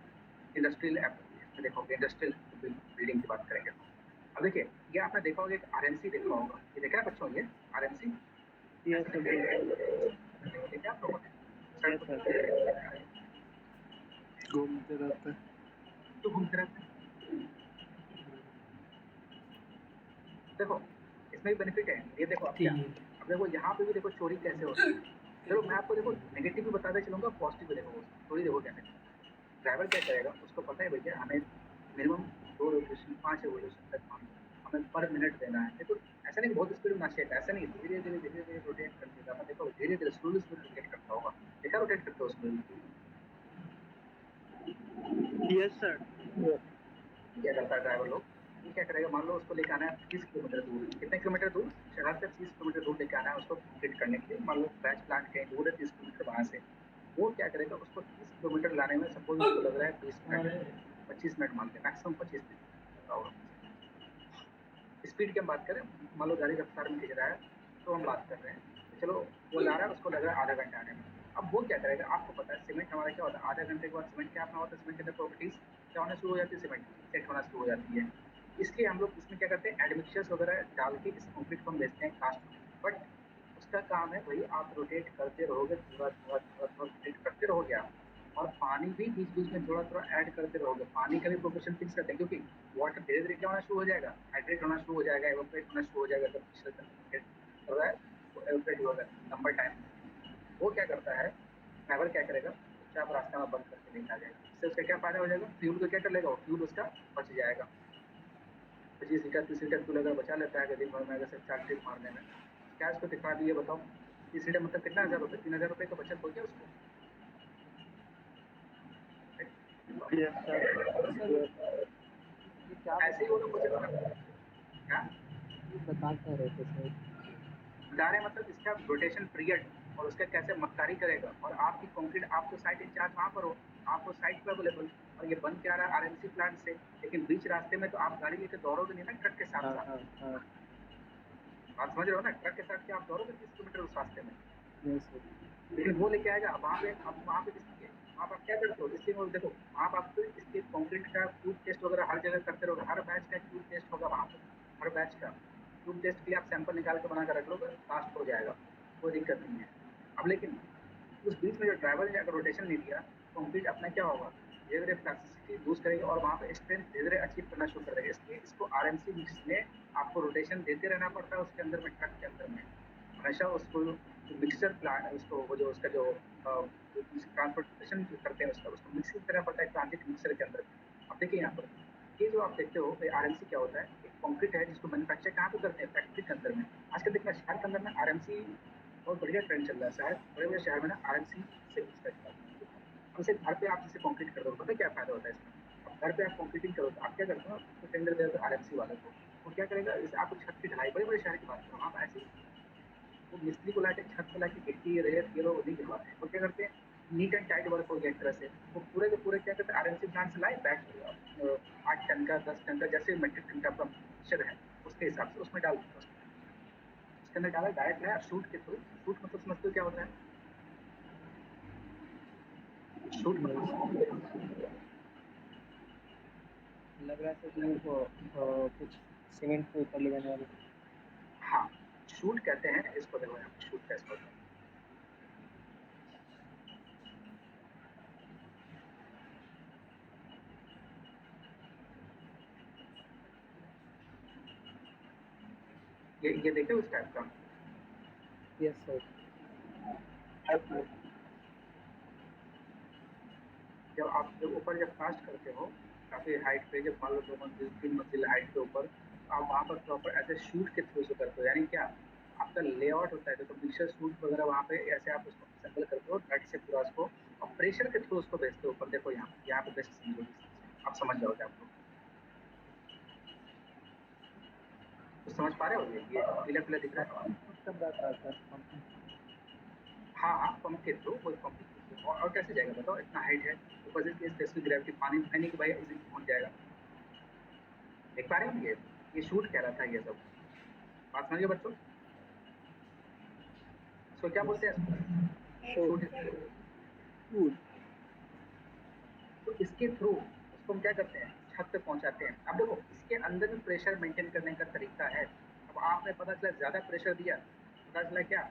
इंडस्ट्रियल इसमें देखोगे, इंडस्ट्रियल बिल्डिंग की बात करेंगे। अब देखिए ये आपने देखा होगा एक आरएमसी देखा होगा, ये देखा है बच्चों ये आरएमसी? Yes sir. क्या आप लोगों ने यस सर, घूमते रहते हैं। तो घूमते रहते हैं। देखो इसमें भी बेनिफिट है, ये देखो अब क्या, अब देखो यहाँ पे भी देखो चोरी कैसे होती है। चलो मैं आपको देखो नेगेटिव भी बताते चलूँगा, पॉजिटिव भी देखो, थोड़ी देखो क्या है। ड्राइवर क्या करेगा, उसको पता है भैया हमें मिनिमम 2 रोटेशन 5 रिवोल्यूशन तक हमें पर मिनट देना है। देखो ऐसा नहीं बहुत स्पीड में ना चाहिए, ऐसा नहीं धीरे-धीरे रोटेट कर देगा। देखो धीरे-धीरे स्लोली रोटेट करता होगा। देखा रोटेट करते हो स्लोली? Yes sir. क्या करता है ड्राइवर लोग, ये क्या करेगा, मान लो उसको लेके आना है 30 किलोमीटर दूर, कितने किलोमीटर दूर, शहर से 30 किलोमीटर दूर लेके आना है उसको कंप्लीट करने के लिए। मान लो बैच प्लांट कहीं दूर है 30 किलोमीटर वहाँ से, वो क्या करेगा, उसको 30 किलोमीटर लाने में सपोज उसको लग रहा है 20 मिनट, 25 मिनट मान के, मैक्सिमम 25 मिनट होगा। स्पीड की हम बात करें, मान लो गाड़ी रफ्तार में खींच रहा है तो हम बात कर रहे हैं, तो चलो वो ला रहा है, उसको लग रहा है आधा घंटा आने में। अब वो क्या करेगा, आपको पता है सीमेंट हमारा क्या होता है, आधा घंटे के बाद सीमेंट क्या अपना होता है, सीमेंट के अंदर प्रॉपर्टीज क्या होना शुरू हो जाती है, सीमेंट सेट होना शुरू हो जाती है। इसलिए हम लोग इसमें क्या करते हैं, एडमिक्सचर्स वगैरह डाल के इस कॉन्क्रीट को हम बेचते हैं कास्ट में। बट उसका काम है भाई, आप रोटेट करते रहोगे, थोड़ा रोटेट करते रहोगे आप, और पानी भी बीच बीच में थोड़ा ऐड करते रहोगे। पानी का भी प्रोपोर्शन फिक्स करते हैं, क्योंकि वाटर धीरे धीरे क्या होना शुरू हो जाएगा, हाइड्रेट होना शुरू हो जाएगा, एवोपरेट होना शुरू हो जाएगा। जब पिछले कर रहा है वो एवोपरेट होगा लंबा टाइम। वो क्या करता है, ड्राइवर क्या करेगा, चुपचाप रास्ता में बंद करके लेके आ जाएगा। इससे उसका क्या फायदा हो जाएगा, फ्यूल को क्या कर लेगा, फ्यूल उसका बच जाएगा। 25 लीटर 30 लीटर फ्यूल अगर बचा लेता है दिन भर में, अगर सिर्फ 4 ट्रिप मारने में, क्या उसको दिखा दिए बताओ, 30 लीटर मतलब कितना, 1000 रुपये, 3000 रुपये का बचत हो गया उसको। Yes sir. ये क्या ऐसे ही वो लोग बचत करते हैं। क्या बता क्या रहे थे सर? बता रहे हैं, मतलब इसका रोटेशन पीरियड और उसका कैसे मक्कारी करेगा। और आपकी कंक्रीट, आप तो साइट इंचार्ज वहाँ पर हो, आपको साइट पे अवेलेबल, और ये बन के आ रहा है आरएमसी प्लांट से, लेकिन बीच रास्ते में तो आप गाड़ी लेके दौड़ोगे नहीं ना, ट्रक के साथ हाँ साथ। हाँ हाँ। आप समझ रहे हो ना, ट्रक के साथ क्या आप दौड़ोगे 30 किलोमीटर उस रास्ते में, यस सर। लेकिन वो लेके आएगा। अब वहाँ पे, अब वहाँ पे इसलिए वहाँ पर आप क्या करते हो, इसलिए वो देखो वहाँ पर आप इसके कंक्रीट का ट्यूब टेस्ट वगैरह हर जगह करते रहोगे, हर बैच का ट्यूब टेस्ट होगा वहाँ पर, हर बैच का ट्यूब टेस्ट के लिए आप सैंपल निकाल के बना कर रख लोगे, फास्ट हो जाएगा, कोई दिक्कत नहीं है। अब लेकिन उस बीच में जो ड्राइवर ने अगर रोटेशन नहीं दिया, कंक्रीट अपना क्या होगा, धीरे धीरे प्लास्टिसिटी लूज करेगा और वहाँ पे स्ट्रेंथ धीरे धीरे अचीव करना शुरू कर देगा। इसलिए इसको आरएमसी मिक्स में आपको रोटेशन देते रहना पड़ता है उसके अंदर में, ट्रक के अंदर में हमेशा उसको मिक्सर प्लांट, उसको वो जो उसका जो ट्रांसपोर्टेशन जो करते हैं उसका, उसको मिक्सिंग करना पड़ता है ट्रांजिट मिक्सर के अंदर। अब देखिए यहाँ पर ये जो आप देखते हो आरएमसी क्या होता है, एक कंक्रीट है जिसको मैन्युफैक्चर कहाँ पे करते हैं, फैक्ट्री के अंदर में। आजकल देखना शहर के अंदर में आरएमसी बहुत बढ़िया ट्रेंड चल रहा है, शहर बड़े बड़े शहर में ना आरएमसी से हमसे घर पे आप जैसे कंक्रीट कर दो, पता है क्या फायदा होता है इसमें। अब घर पे आप कंक्रीटिंग करो तो आप क्या करते हो, तो टेंडर दे दो आरएमसी वाले को, वो क्या करेगा, जैसे आप छत की ढलाई, बड़े बड़े शहर की बात करो, वहाँ पर ऐसे वो मिस्त्री को लाके छत पे लाके गिट्टी रेत ये लोग नहीं गिरवाते हैं, वो क्या करते हैं, नीट एंड टाइट वर्क हो गया एक तरह से। वो पूरे के पूरे क्या करते हैं, आरएमसी प्लांट से लाए बैग 8 टन का 10 टन का जैसे मीट्रिक टन का आपका मिक्सचर है उसके हिसाब से उसमें डाल दिया, उसके अंदर डाला, डायरेक्ट लाया शूट के थ्रू। शूट मतलब समझते हो क्या होता है, शूट मतलब लग रहा है सर कि वो कुछ सीमेंट को ऊपर ले जाने वाला। हाँ, शूट कहते हैं इसको, देखो यहाँ पे शूट कैसे होता है। ये देखे उस टाइप का, यस सर। जब आप जब ऊपर जब कास्ट करते हो काफी हाइट पे, जब मान लो 2 मंजिल 3 मंजिल हाइट के ऊपर, तो आप वहाँ पर प्रॉपर ऐसे शूट के थ्रू से करते हो। यानी क्या, आपका लेआउट होता है, तो मिक्सर शूट वगैरह वहाँ पे ऐसे आप उसको असेंबल करते हो नट से पूरा उसको, और प्रेशर के थ्रू उसको भेजते हो ऊपर। देखो यहाँ पे बेस्ट समझो, आप समझ जाओगे आप लोग, तो समझ पा रहे हो, ये पीला पीला दिख रहा है। कब बात रहा सर पंप? हाँ हाँ, पंप के थ्रू, वही पंप के थ्रू, और कैसे जाएगा बताओ, इतना हाइट है, ऊपर से स्पेसिफिक ग्रेविटी, पानी है नहीं कि भाई इसी पहुंच जाएगा। देख पा रहे हो, ये शूट कह रहा था, ये सब बात समझिए बच्चों, इसको क्या बोलते हैं, शूट। फूड। तो इसके थ्रू उसको हम क्या करते हैं, छत पे पहुंचाते हैं। अब देखो इसके अंदर भी प्रेशर मेंटेन करने का तरीका है। अब आपने पता चला ज्यादा प्रेशर दिया, पता चला क्या,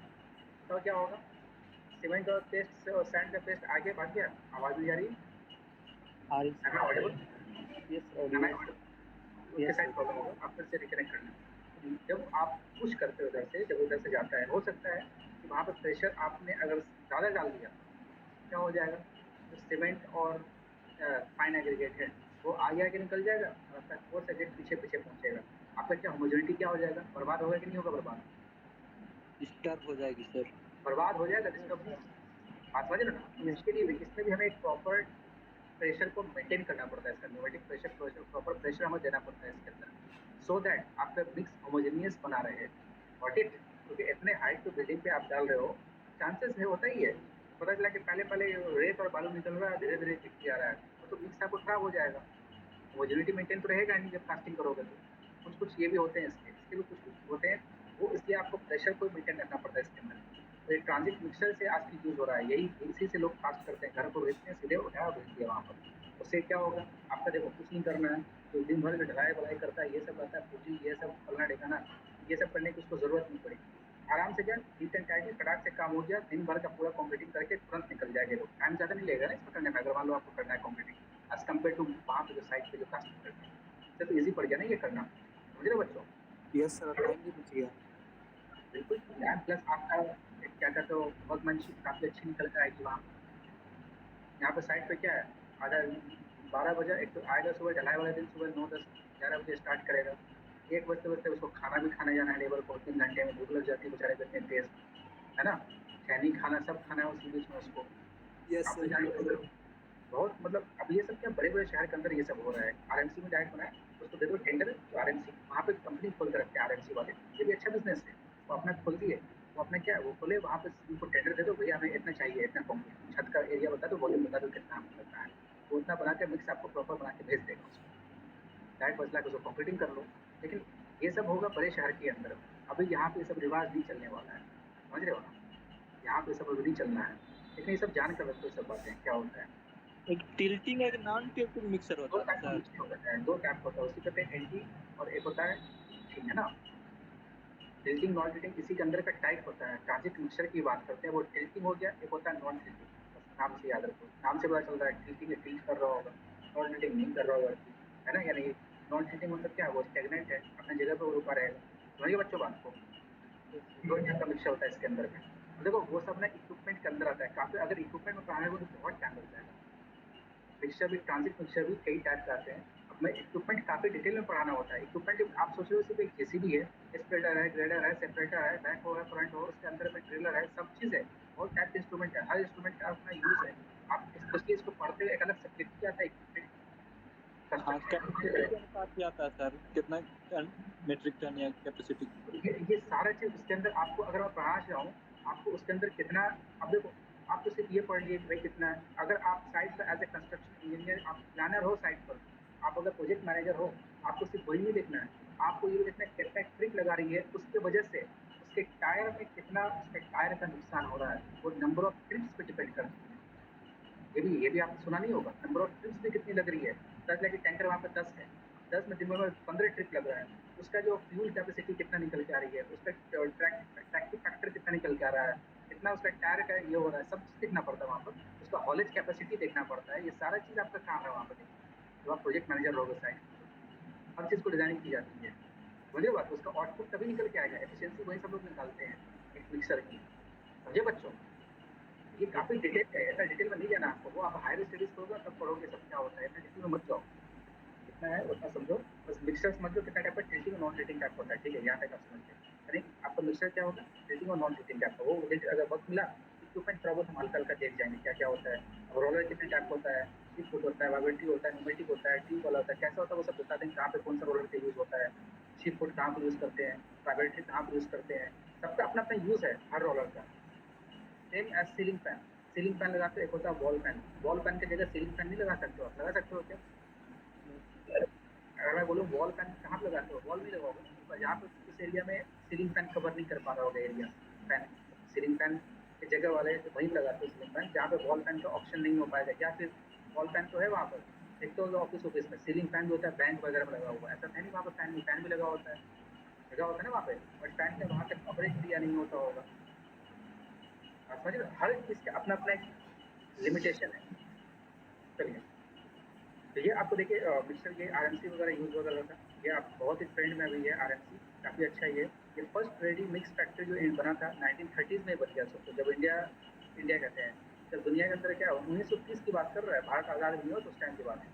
तो क्या होगा, सीमेंट और पेस्ट और सैंड का पेस्ट आगे बढ़ गया। आवाज नहीं जा रही, आ रही am I audible? Sir. Yes am I audio. audible? उसके यस साइड सर। प्रॉब्लम होगा, आप फिर से रिकनेक्ट करना। जब आप पुश करते हो उधर से, जब उधर से जाता है, हो सकता है कि वहाँ पे प्रेशर आपने अगर ज़्यादा डाल दिया क्या हो जाएगा, जो सीमेंट और फाइन एग्रीगेट है वो आगे आगे निकल जाएगा और आपका कोर्स एजेक्ट पीछे पीछे पहुंचेगा। आपका क्या होमोजेनिटी क्या हो जाएगा, बर्बाद होगा कि नहीं होगा, बर्बाद डिस्टर्ब हो जाएगी सर। बर्बाद हो जाएगा, डिस्टर्ब नहीं होगा। बात समझ रहे ना। तो इसके लिए भी इसमें भी हमें एक प्रॉपर प्रेशर को मेंटेन करना पड़ता है, इसका न्यूमेटिक प्रेशर प्रॉपर प्रेशर हमें देना पड़ता है इसके अंदर, सो दैट आपका मिक्स होमोजेनियस बना रहे। Got it. क्योंकि इतने हाइट टू बिल्डिंग पे आप डाल रहे हो, चांसेस है होता ही है, पता चला कि पहले पहले रेत और बालू निकल रहा है, धीरे धीरे चिपकी आ रहा है, तो मिक्स आपको खराब हो जाएगा, होमोजेनिटी मेंटेन तो रहेगा नहीं जब कास्टिंग करोगे। तो कुछ कुछ ये भी होते हैं, इसके भी कुछ कुछ होते हैं, वो इसलिए आपको प्रेशर को मेंटेन रखना पड़ता है इसके अंदर। तो ये ट्रांजिट मिक्सर से आजकल यूज हो रहा है, यही इसी से लोग कास्ट करते हैं, घर को भेजते हैं, सीधे उठाया भेज दिया वहाँ पर। उससे क्या होगा, आपका देखो कुछ नहीं करना है, तो दिन भर जो ढलाई बढ़ाई करता है, ये सब रहता है, पूजी ये सब फलना ढिकाना, ये सब करने की उसको जरूरत नहीं पड़ेगी। आराम से क्या नीट एंड टाइटली फटाक से काम हो गया, दिन भर का पूरा कॉम्पिटिंग करके तुरंत निकल जाएगा। लोग टाइम ज़्यादा नहीं लेगा ना इसमें करने में, अगर मान लो आपको करना है कॉम्पिटिंग एज कम्पेयर टू वहाँ पे जो साइड पे जो कास्टिंग करते हैं, इससे तो ईजी पड़ गया ना ये करना, समझ रहे हो बच्चों। यस सर, टाइम भी बच गया। बिल्कुल, प्लस आपका क्या कहते हो वर्कमैनशिप काफ़ी अच्छी निकल कर आएगी वहाँ। यहाँ पे साइड पे क्या है, आधा 12 बजे एक तो आएगा, सुबह ढलाई वाले दिन सुबह 9, 10, 11 बजे स्टार्ट करेगा, 1 बजते बजते उसको खाना भी खाने जाना है लेबर को, 3 घंटे में भूख लग जाती है बेचारे को, इतने तेज है ना, खैनी खाना सब खाना है उसी बीच में उसको। यस आप तो सर। जानते हो बहुत, मतलब अब ये सब क्या बड़े बड़े शहर के अंदर ये सब हो रहा है। आरएमसी में डायरेक्ट बनाए, उसको दे दो टेंडर, तो आरएमसी वहाँ पे कंपनी खोल कर रखते हैं आरएमसी वाले, ये भी अच्छा बिजनेस है। वो अपना खोलती है, वो अपना क्या है वो खोले वहाँ पे, उनको टेंडर दे दो, भैया हमें इतना चाहिए, इतना कंपनी छत का एरिया बता दो, वॉल्यूम बता दो कितना हमें लगता है, वो उतना बना के मिक्स आपको प्रॉपर बना के भेज देगा उसको, डायरेक्ट बचला के उसको कंप्लीटिंग कर लो। लेकिन ये सब होगा बड़े शहर के अंदर, अभी यहाँ पे ये सब रिवाज नहीं चलने वाला है, समझ रहे हो ना, यहाँ पे सब अभी नहीं चलना है। लेकिन ये सब जान कर रखो, ये सब बातें क्या होता है। एक टिल्टिंग एक नॉन टिल्टिंग मिक्सर दो होता है ना टाइप का सर? मिक्सर होता है, दो टाइप होता है, उसी कहते हैं एंटी और एक होता है ठीक है ना। टिल्टिंग नॉन टिल्टिंग इसी के अंदर का टाइप होता है। ट्रांजिट मिक्सर की बात करते हैं, वो टिल्टिंग हो गया, एक होता है नॉन टिल्टिंग, बस नाम से याद रखो, नाम से पता चल रहा है टिल्टिंग टिल्ट कर रहा होगा, नॉन टिल्टिंग नहीं कर रहा होगा, है ना। यानी नॉन टिल्टिंग मतलब क्या है, वो स्टेगनेंट है, अपनी जगह पर वो रुका रहेगा। समझिए बच्चों बात को, दो टाइप का मिक्सर होता है इसके अंदर में। तो देखो वो सब ना इक्विपमेंट के अंदर आता है, काफी अगर इक्विपमेंट में पढ़ाने को तो बहुत टाइम लग जाएगा। मिक्सर भी, ट्रांजिट मिक्सर भी कई टाइप के आते हैं। अब मैं इक्विपमेंट काफ़ी डिटेल में पढ़ाना होता है। इक्विपमेंट आप सोच रहे हो सिर्फ एक जेसीबी है, स्प्रेडर है, ग्रेडर है, सेपरेटर है, बैक हो है, फ्रंट हो, उसके अंदर में ड्रिलर है, सब चीज़ है, बहुत टाइप के इंस्ट्रूमेंट है, हर इंस्ट्रूमेंट का अपना यूज़ है। आप स्पेशली इसको पढ़ते हुए एक अलग सब्जेक्ट आता है इक्विपमेंट हाँ, कैपेसिटी कंस्ट्रक्शन। के अनुसार क्या आता है सर? कितना टन, मेट्रिक टन या कैपेसिटी? ये सारा चीज़ उसके अंदर आपको, अगर मैं पढ़ा चाहूँ आपको उसके अंदर कितना, अब देखो आप तो सिर्फ ये पढ़ लिए कि भाई कितना है। अगर आप साइट पर एज ए कंस्ट्रक्शन इंजीनियर, आप प्लानर हो साइट पर, आप अगर प्रोजेक्ट मैनेजर हो, आपको सिर्फ वही नहीं देखना है, आपको ये भी देखना है कितना ट्रिक लगा रही है, उसके वजह से उसके टायर में कितना, उसके टायर का नुकसान हो रहा है, वो नंबर ऑफ ट्रिप्स पे डिपेंड करती है। ये भी आपने सुना नहीं होगा, नंबर ऑफ ट्रिप्स भी कितनी लग रही है। दस लगे टैंकर वहाँ पे 10 है, 10 में दिन भर में 15 ट्रिप लग रहा है, उसका जो फ्यूल कैपेसिटी कितना निकल के आ रही है, उसका ट्रैक्टिव फैक्टर कितना निकल के आ रहा है, कितना उसका टायर का ये हो रहा है, सब चीज़ देखना पड़ता है वहाँ पर, उसका हॉलेज कैपेसिटी देखना पड़ता है। ये सारा चीज़ आपका काम है वहाँ पर देखना, जब आप प्रोजेक्ट मैनेजर रहोगे साइट, हर चीज़ को डिजाइनिंग की जाती है। समझे बात, उसका आउटपुट तभी निकल के आएगा, एफिशिएंसी वही सब लोग निकालते हैं एक मिक्सर की। समझे बच्चों, ये काफी डिटेल है, ऐसा डिटेल में नहीं जाना आपको, वो आप हायर स्टडीज करोगे तब पढ़ोगे सब क्या होता है, इतना डिटेल में मत जाओ, जितना है उतना समझो, बस मिक्सर समझ लो कितना टाइप का टिल्टिंग और नॉन टिल्टिंग टाइप होता है, ठीक है, यहाँ तक आप समझ गए। यानी आपका मिक्सर क्या होगा, टिल्टिंग और नॉन टिल्टिंग टाइप का, वो अगर वक्त मिला इक्विपमेंट थोड़ा बहुत हम हल्का हल्का देख जाएंगे क्या क्या होता है। अब रोलर कितने टाइप होता है, स्लिप फुट होता है, वाइब्रेटरी होता है, न्यूमेटिक होता है, ट्यूब वाला होता है, कैसा होता है वो सब बता देंगे, कहाँ पे कौन सा रोलर का यूज होता है, स्लिप फुट कहाँ पे यूज करते हैं, वाइब्रेटरी कहाँ पे यूज करते हैं, सबका अपना अपना यूज है हर रोलर का। Same as ceiling fan, ceiling fan लगाते हो, एक होता है वॉल फैन, वॉल फैन की जगह सीलिंग फैन नहीं लगा सकते हो, आप लगा सकते हो क्या? अगर मैं बोलूँ वॉल फैन कहाँ पे लगाते हो, वॉल नहीं लगाओगे, तो यहाँ पे उस एरिया में सीलिंग फैन कवर नहीं कर पा रहा होगा एरिया, फैन सीलिंग फैन की जगह वाले वहीं लगाते हो सीलिंग फैन, जहाँ पे वॉल फैन का ऑप्शन नहीं हो पाएगा, या फिर वॉल फैन तो है वहाँ पर, एक तो ऑफिस ऑफिस में सीलिंग फैन जो होता है बैंक वगैरह में लगा हुआ है, ऐसा है नहीं वहाँ पर फैन भी लगा होता है, लगा होता है ना वहाँ पे, बट फैन का वहाँ तक कवरेज दिया नहीं होता होगा। आप समझ रहे हो? हर चीज़ का अपना अपना एक लिमिटेशन है। चलिए, तो ये आपको देखिए मिक्सर के आरएमसी वगैरह यूज वगैरह होता है, ये आप बहुत ही ट्रेंड में अभी है आरएमसी, काफ़ी अच्छा ये ये फर्स्ट रेडी मिक्स फैक्ट्री जो बना था 1930s में बन गया। सोचो जब इंडिया कहते हैं, जब दुनिया के अंदर क्या 1930 की बात कर रहा है, भारत आज़ाद नहीं हुआ तो उस टाइम की बात है।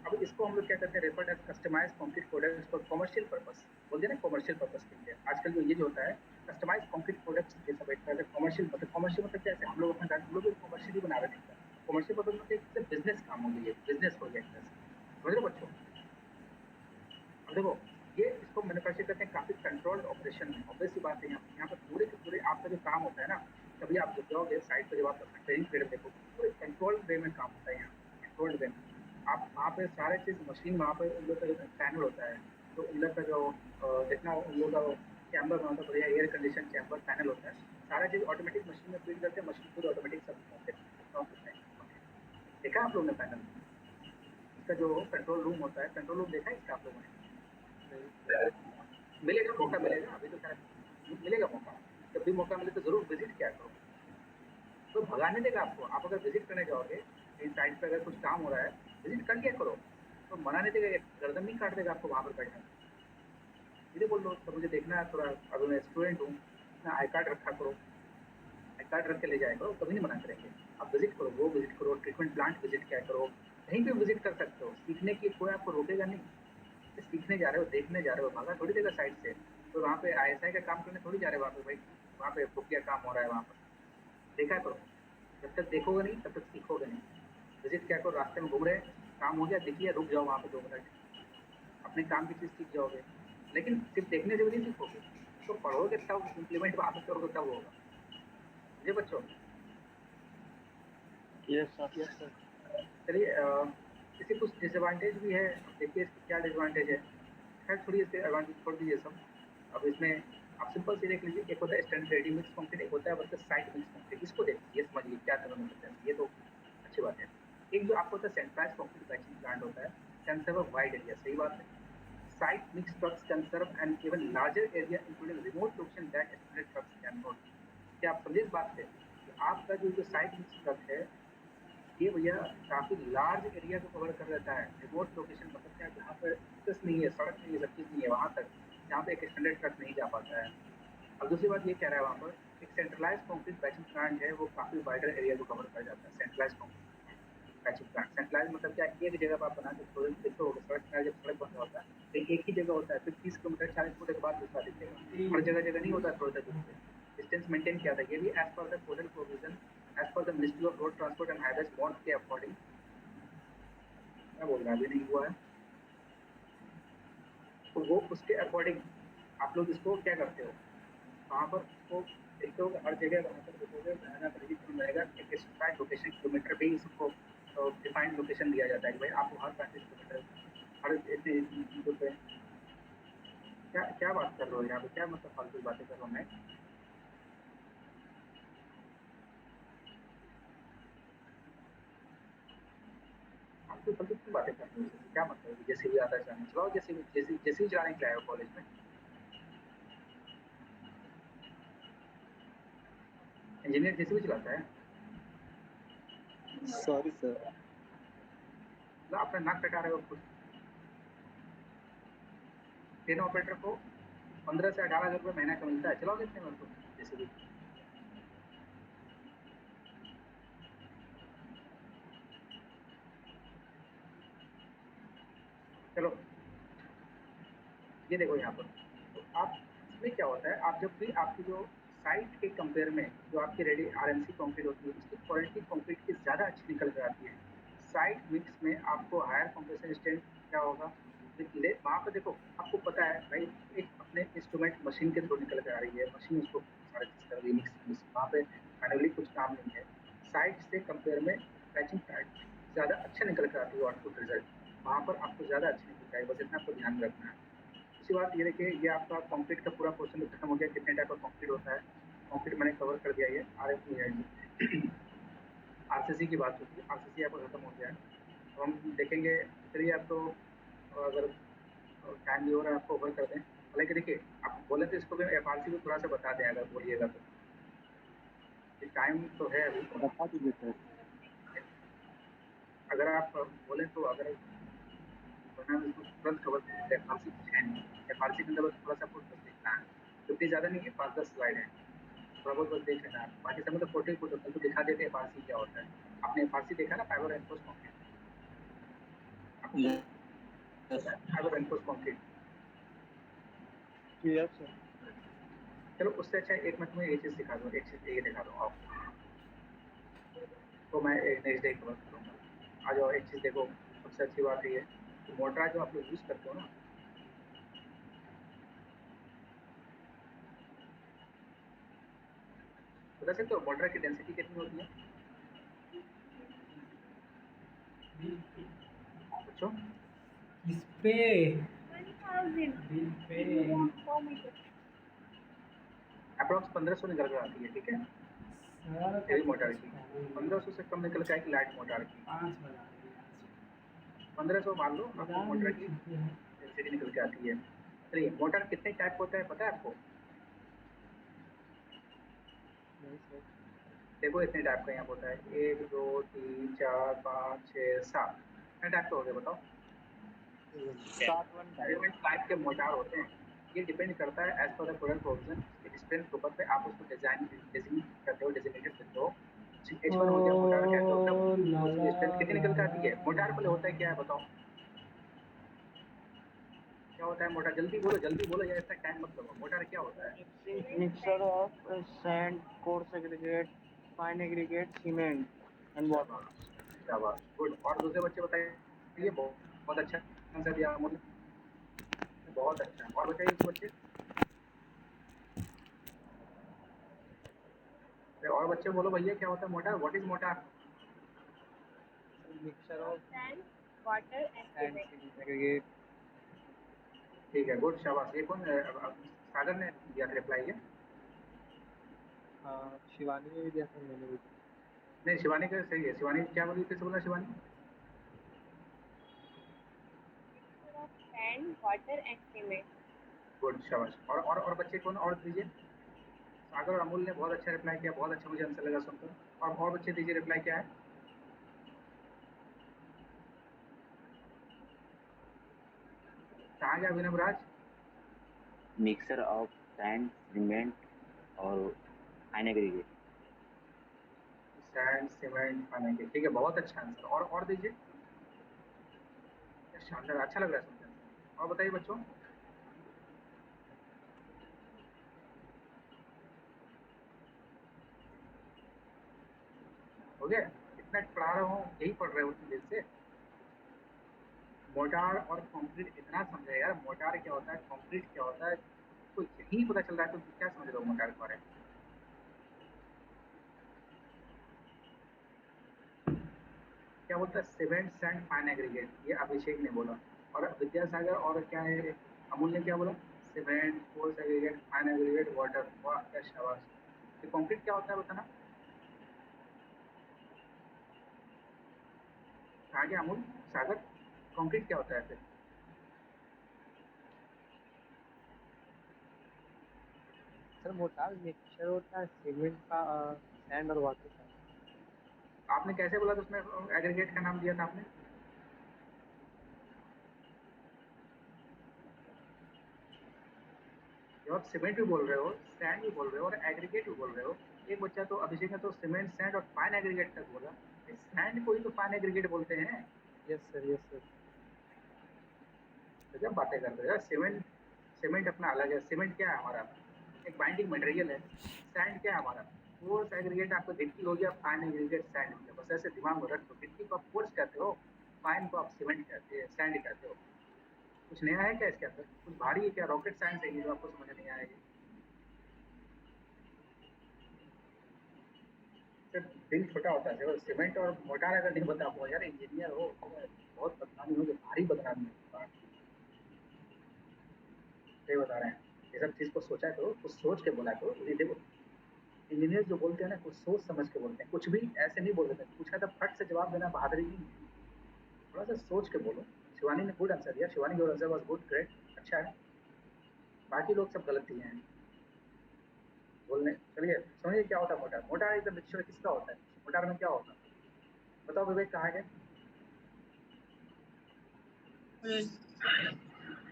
अब इसको हम लोग क्या करते हैं, referred as customise concrete products for commercial purpose, बोलते हैं ना कमर्शियल पर्पस के लिए। आजकल जो ये जो होता है कस्टमाइज कंक्रीट प्रोडक्ट्स ये सब एक तरह से कमर्शियल मतलब कैसे हम लोग अपना हम लोग कमर्शियल ही बना रहे हैं। कमर्शियल पर्पस मतलब एक बिजनेस काम हो गई है, बिजनेस हो गया एक तरह से, समझ रहे हो बच्चों। अब देखो ये इसको मैन्युफैक्चर करते हैं काफ़ी कंट्रोल्ड ऑपरेशन में। ऑब्वियस सी बात है, यहाँ पर पूरे के पूरे आपका जो काम होता है ना, कभी आप जब जाओगे साइट पर, जब आप अपना ट्रेनिंग पीरियड देखो, पूरे कंट्रोल्ड वे में काम होता है। यहाँ कंट्रोल्ड वे में आप वहाँ पे सारे चीज़ मशीन, वहाँ पे उन लोग का जो पैनल होता है, तो उन लोग का जो जितना उन लोग का चैम्बर होता है, बढ़िया एयर कंडीशन चैम्बर पैनल होता है, सारा चीज़ ऑटोमेटिक मशीन में फीड करते हैं, मशीन पूरी ऑटोमेटिक सब करते हैं। देखा आप लोगों ने पैनल, इसका जो कंट्रोल रूम होता है, कंट्रोल रूम देखा है इसका आप लोगों ने? मिलेगा, मौका मिलेगा, अभी तो शायद मिलेगा मौका। जब भी मौका मिले तो ज़रूर विजिट किया करो। तो भगाने देगा आपको, आप अगर विजिट करने जाओगे कहीं साइट पे, अगर कुछ काम हो रहा है विजिट कर लिया करो, तो मना नहीं देगा, गर्दन नहीं काट देगा आपको वहाँ पर बैठने। सीधे बोल दो तो मुझे देखना है थोड़ा, अभी मैं स्टूडेंट हूँ, मैं आई कार्ड रखा करो, आई कार्ड रख के ले जाया करो, कभी नहीं मना करेंगे। आप विजिट करो, वो विजिट करो, ट्रीटमेंट प्लांट विजिट किया करो, कहीं भी विजिट कर सकते हो। सीखने की कोई आपको रोकेगा नहीं, सीखने जा रहे हो, देखने जा रहे हो, भागा थोड़ी देगा साइड से। तो वहाँ पे ISI का काम करने थोड़ी जा रहे हो वहाँ पे, भाई वहाँ पे खुफिया काम हो रहा है वहाँ पर, देखा करो। जब तक देखोगे नहीं तब तक सीखोगे नहीं। विजिट क्या करो, रास्ते में घूम रहे काम हो गया, देखिए रुक जाओ वहाँ पे 2 मिनट, अपने काम की चीज़ सीख जाओगे। लेकिन सिर्फ देखने से भी नहीं सीखोगे, तो पढ़ोगे तब, इम्प्लीमेंट वहाँ पे करोगे तब होगा। जी बच्चों, यस सर। चलिए इससे कुछ डिसएडवांटेज भी है, देखिए इसके क्या डिसएडवांटेज है। खैर छोड़िए, इसके एडवांटेज छोड़ दीजिए सब। अब इसमें आप सिंपल से देख लीजिए, एक होता है स्टैंडर्ड रेडी मिक्स कंक्रीट, एक होता है वर्सेस साइट मिक्स कंक्रीट। इसको देखिए, ये समझिए क्या दोनों में होता है, ये तो अच्छी बात है। एक जो आपको होता है सेंट्रलाइज कंक्रीट बैचिंग प्लांट होता है, can serve a wide area, सही बात है। Site mix trucks can serve an even larger area including remote location that standard trucks can not. क्या आप समझे इस बात से कि आपका जो साइट मिक्स ट्रक है, ये भैया काफ़ी लार्ज एरिया को कवर कर लेता है। रिमोट लोकेशन मतलब क्या, जहाँ पर एक्सेस नहीं है, सड़क नहीं है, सब चीज़ नहीं है, वहाँ तक जहाँ पे एक स्टैंडर्ड ट्रक नहीं जा पाता है। और दूसरी बात ये कह रहा है, वहाँ पर एक सेंट्रलाइज कंक्रीट बैचिंग प्लांट है, वो काफ़ी वाइडर एरिया को कवर कर जाता है। Centralise concrete batching plant, centralise मतलब क्या, एक जगह पर आप बना के छोड़ देखते हो, सड़क किनारे जब सड़क बन रहा होता है तो एक ही जगह होता है, फिर 30 किलोमीटर 40 किलोमीटर के बाद दूसरा दिखेगा, हर जगह नहीं होता, थोड़ा सा डिस्टेंस मेंटेन किया था। ये भी as per the codal provision, as per the ministry of road transport and highways bond के अकॉर्डिंग। क्या बोल रहा है, अभी नहीं हुआ है, तो वो उसके अकॉर्डिंग आप लोग इसको क्या करते हो, वहाँ पर उसको देखते हो कि हर जगह वहाँ पर देखोगे रहेगा, एक स्पेसिफाइड लोकेशन किलोमीटर पे ही इसको डिफाइंड लोकेशन दिया जाता है कि भाई आपको हर 35 किलोमीटर हर इतने पे। क्या क्या बात कर रहे हो यहाँ पे, क्या मतलब फालतू बातें कर रहा हूँ मैं। आप तो फालतू की बातें कर रहे हो, क्या मतलब जैसे भी आता है चलाओ, जैसे भी चलाने के लिए आए हो कॉलेज में। इंजीनियर जैसे भी चलाता है, सॉरी सर। मतलब अपना नाक कटा रहे हो खुद। ट्रेन ऑपरेटर को 15 से 18 हज़ार रुपये महीना का मिलता है, चलाओ कितने में तुम जैसे भी। चलो ये देखो यहाँ पर, तो आप इसमें क्या होता है, आप जब भी आपकी जो साइट के कंपेयर में जो आपकी रेडी RMC कंक्रीट होती है, उसकी क्वालिटी कंक्रीट की ज़्यादा अच्छी निकल कर आती है। साइट मिक्स में आपको हायर कंप्रेशन स्ट्रेंथ क्या होगा, वहाँ पर देखो आपको पता है भाई, एक अपने इंस्ट्रूमेंट मशीन के थ्रू निकल कर आ रही है, मशीन उसको सारा चीज़ कर रही है मिक्स, वहाँ पे मैनुअली कुछ काम नहीं है। साइट से कंपेयर में बैचिंग टाइप ज़्यादा अच्छा निकल कर आती है आउटपुट रिजल्ट, वहाँ पर आपको ज़्यादा अच्छी निकलता है, बस इतना आपको ध्यान रखना है। दूसरी बात ये देखिए, ये आपका कंक्रीट का पूरा क्वेश्चन खत्म हो गया, कितने टाइप का कंक्रीट होता है। कंक्रीट मैंने कवर कर दिया, ये RCC की बात होती है, RCC आपका खत्म हो गया है। तो हम देखेंगे, चलिए आप तो अगर टाइम भी हो रहा है आपको ओवर कर दें, हालांकि देखिए आप बोले तो इसको भी FRC को थोड़ा सा बता दें अगर बोलिएगा तो, टाइम तो है अभी। बता दीजिए सर। अगर आप बोले तो, अगर वरना इसको तुरंत कवर FRC कुछ है नहीं, FRC के अंदर थोड़ा सा कुछ देखना है। 50 ज़्यादा नहीं है, 5-10 स्लाइड है, थोड़ा बहुत बस देख लेना। बाकी सब में तो 40 फुट होता है, तो दिखा देते हैं FRC क्या होता है। आपने FRC देखा ना, fibre reinforce concrete, fibre reinforce concrete. Yes sir. चलो उससे अच्छा एक मैं तुम्हें एक चीज़ दिखा दूँ, एक चीज़ ये दिखा दूँ आप, तो मैं नेक्स्ट डे कवर करूँगा। आ जाओ, एक चीज़ देखो, सबसे अच्छी बात ये है कि मोटर जो आप लोग यूज़ करते हो ना, बता सकते हो मोटर की डेंसिटी कितनी होती है बच्चों? इस पे 1000 बिल पे अप्रॉक्स 1500 निकल कर आती है, ठीक है, सारा हेवी मोटर की। 1500 से कम निकल के आएगी लाइट मोटर की। 1500 मान लो आपको मोटर की डेंसिटी निकल के आती है। चलिए, मोटर कितने टाइप होता है पता है आपको? नहीं सर। देखो इतने टाइप का यहाँ होता है, 1 2 3 4 5 6 7, कितने टाइप के हो गए बताओ? 7 टाइप के मोटार होते हैं। ये डिपेंड करता है as per the product provision, इसके स्ट्रेंथ के ऊपर पे आप उसको डिजाइन डेजिग्नेट करते हो, डेजिग्नेटेड करते हो। H1 हो गया मोटार का, तो उसकी स्ट्रेंथ कितनी निकल के आती है? मोटार पहले होता है क्या है बताओ, क्या होता है मोटार? जल्दी बोलो या इसका टाइम मत लो। मोटार क्या होता है? Mixture of sand, coarse aggregate, fine aggregate, cement and water. शाबाश, गुड। और दूसरे बच्चे बताइए, बहुत अच्छा आंसर दिया अमोल, बहुत अच्छा। और बताइए बच्चे, और बच्चे बोलो भैया क्या होता है motor? What is motor? Mixture of sand, water and sand, cement. cement, aggregate. ठीक है, गुड, शाबाश। ये कौन सागर ने दिया था रिप्लाई? ये शिवानी ने भी दिया था, मैंने भी। नहीं, शिवानी का सही है। शिवानी क्या बोली, कैसे बोला Shivani? Mixture of sand, water and cement. Good, शाबाश। और बच्चे कौन और दीजिए? सागर और अमूल ने बहुत अच्छा रिप्लाई किया, बहुत अच्छा मुझे आंसर लगा सुनकर। और बच्चे दीजिए रिप्लाई क्या है? कहाँ गया अभिनव राज? मिक्सर ऑफ सैंड सीमेंट और फाइन एग्रीगेट। सैंड सीमेंट खाने के, ठीक है, बहुत अच्छा आंसर। और दीजिए, शानदार, अच्छा लग रहा है सुनकर। और बताइए बच्चों, हो गया? इतना पढ़ा रहा हूँ, यही पढ़ रहे हो तुम दिल से? मोटार और कंक्रीट इतना समझे यार, मोटार क्या होता है, कंक्रीट क्या होता है, तो यही पता चल रहा है। तो क्या समझ रहे हो मोटार के बारे में? क्या बोलता है? सीमेंट सैंड फाइन एग्रीगेट, ये अभिषेक ने बोला। और विद्यासागर और क्या है, अमूल ने क्या बोला? Cement, coarse aggregate, fine aggregate, water. वाह क्या शाबाश। तो कंक्रीट क्या होता है बताना? कहाँ गया अमूल? सागर, कंक्रीट क्या होता है फिर? सर मोटार मिक्सचर होता है सीमेंट का, सैंड और वाटर का। आपने कैसे बोला था उसमें एग्रीगेट का नाम दिया था आपने? जब आप सीमेंट भी बोल रहे हो, सैंड भी बोल रहे हो और एग्रीगेट भी बोल रहे हो, एक बच्चा तो अभिषेक ने तो सीमेंट सैंड और फाइन एग्रीगेट तक बोला। सैंड को ही तो फाइन एग्रीगेट बोलते हैं। Yes sir, yes sir. तो जब बातें करते हैं, सीमेंट, सीमेंट अपना अलग है। सीमेंट क्या है हमारा? एक बाइंडिंग मटेरियल है। सैंड क्या है हमारा? कोर्स एग्रीगेट आपको गिट्टी हो गया, फाइन एग्रीगेट सैंड हो गया। बस ऐसे दिमाग में रख दो, गिट्टी को आप कोर्स कहते हो, फाइन को आप सीमेंट कहते हैं, सैंड कहते हो। कुछ नया है क्या इसके अंदर? कुछ भारी है क्या? रॉकेट साइंस है ये जो आपको समझ नहीं आएगी? सर दिल छोटा होता है। देखो सीमेंट और मोटार अगर नहीं बता पाओ यार, इंजीनियर हो तो बहुत बदनामी हो, भारी बदनामी है। सही बता रहे हैं, ये सब चीज़ को सोचा करो, कुछ सोच के बोला करो। ये देखो, इंजीनियर जो बोलते हैं ना, कुछ सोच समझ के बोलते हैं, कुछ भी ऐसे नहीं बोल देते। पूछा था फट से जवाब देना बहादुरी नहीं है, थोड़ा सा सोच के बोलो। शिवानी ने गुड आंसर दिया, Shivani your answer was good, great, अच्छा है। बाकी लोग सब गलत दिए हैं बोलने। चलिए समझिए क्या होता है मोटार। मोटार एकदम मिक्सचर किसका होता है? मोटार में क्या होता है बताओ विवेक, कहाँ गए?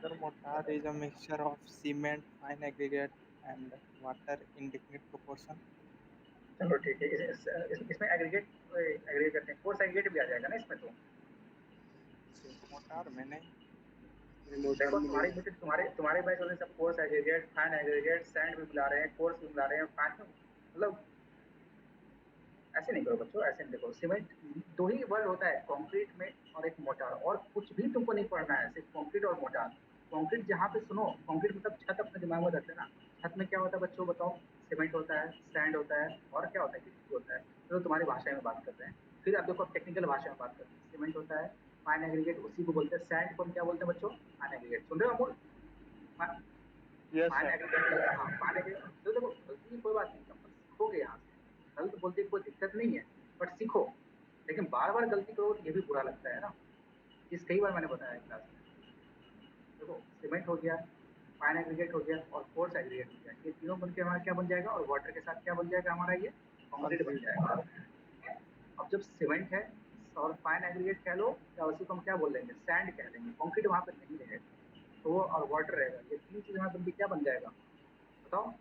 Sir, mortar is a mixture of cement, fine aggregate, and water in definite proportion. चलो ठीक है, इसमें एग्रीगेट एग्रीगेट करते हैं, कोर्स एग्रीगेट भी आ जाएगा ना इसमें तो। मोटार में नहीं, देखो तुम्हारे बैच वाले सब coarse aggregate, fine aggregate, sand भी मिला रहे हैं, कोर्स भी मिला रहे हैं, फाइन, मतलब ऐसे नहीं करो बच्चों, ऐसे नहीं। देखो सीमेंट दो ही वर्ड होता है कंक्रीट में और एक मोटार, और कुछ भी तुमको नहीं पढ़ना है, सिर्फ कंक्रीट और मोटार। कंक्रीट जहाँ पे सुनो, कंक्रीट मतलब छत अपने दिमाग में रख लेना। छत में क्या होता है बच्चों बताओ? सीमेंट होता है, सैंड होता है, और क्या होता है? गिट्टी होता है। तो तुम्हारी भाषा में बात कर रहे हैं, फिर अब देखो टेक्निकल भाषा में बात करते हैं। सीमेंट होता है, फाइन एग्रीगेट उसी को बोलते हैं, सैंड को हम क्या बोलते हैं बच्चों? Fine aggregate. सुन रहे हो Amul? Yes fine sir. Aggregate, हाँ फाइन एग्रीगेट। तो देखो गलती की कोई बात नहीं, अपन सीखोगे यहाँ से, गलत बोलते कोई दिक्कत नहीं है, बट सीखो। लेकिन बार बार गलती करो तो ये भी बुरा लगता है ना। इस कई बार मैंने बताया क्लास में। देखो सीमेंट हो गया, फाइन एग्रीगेट हो गया, और कोर्स एग्रीगेट हो गया, ये तीनों बनके हमारा क्या बन जाएगा? और वाटर के साथ क्या बन जाएगा हमारा? ये कंक्रीट बन जाएगा। अब जब सीमेंट है और फाइन एग्रीगेट कह लो, या उसी को हम क्या बोल लेंगे? सैंड कह लेंगे। कंक्रीट वहाँ पे नहीं रहेगा, तो वो और वाटर रहेगा। ये तीन चीज़ हमारे बनके क्या बन जाएगा बताओ?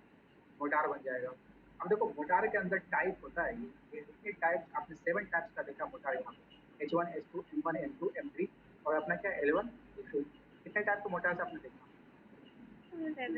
मोटार बन जाएगा। अब देखो मोटार के अंदर टाइप होता है, ये इतने टाइप, आपने 7 टाइप्स का देखा मोटार यहाँ पे, H1 H2 M1 M2 M3 और अपना क्या L1 L2। कितने टाइप के मोटार्स आपने देखा? 7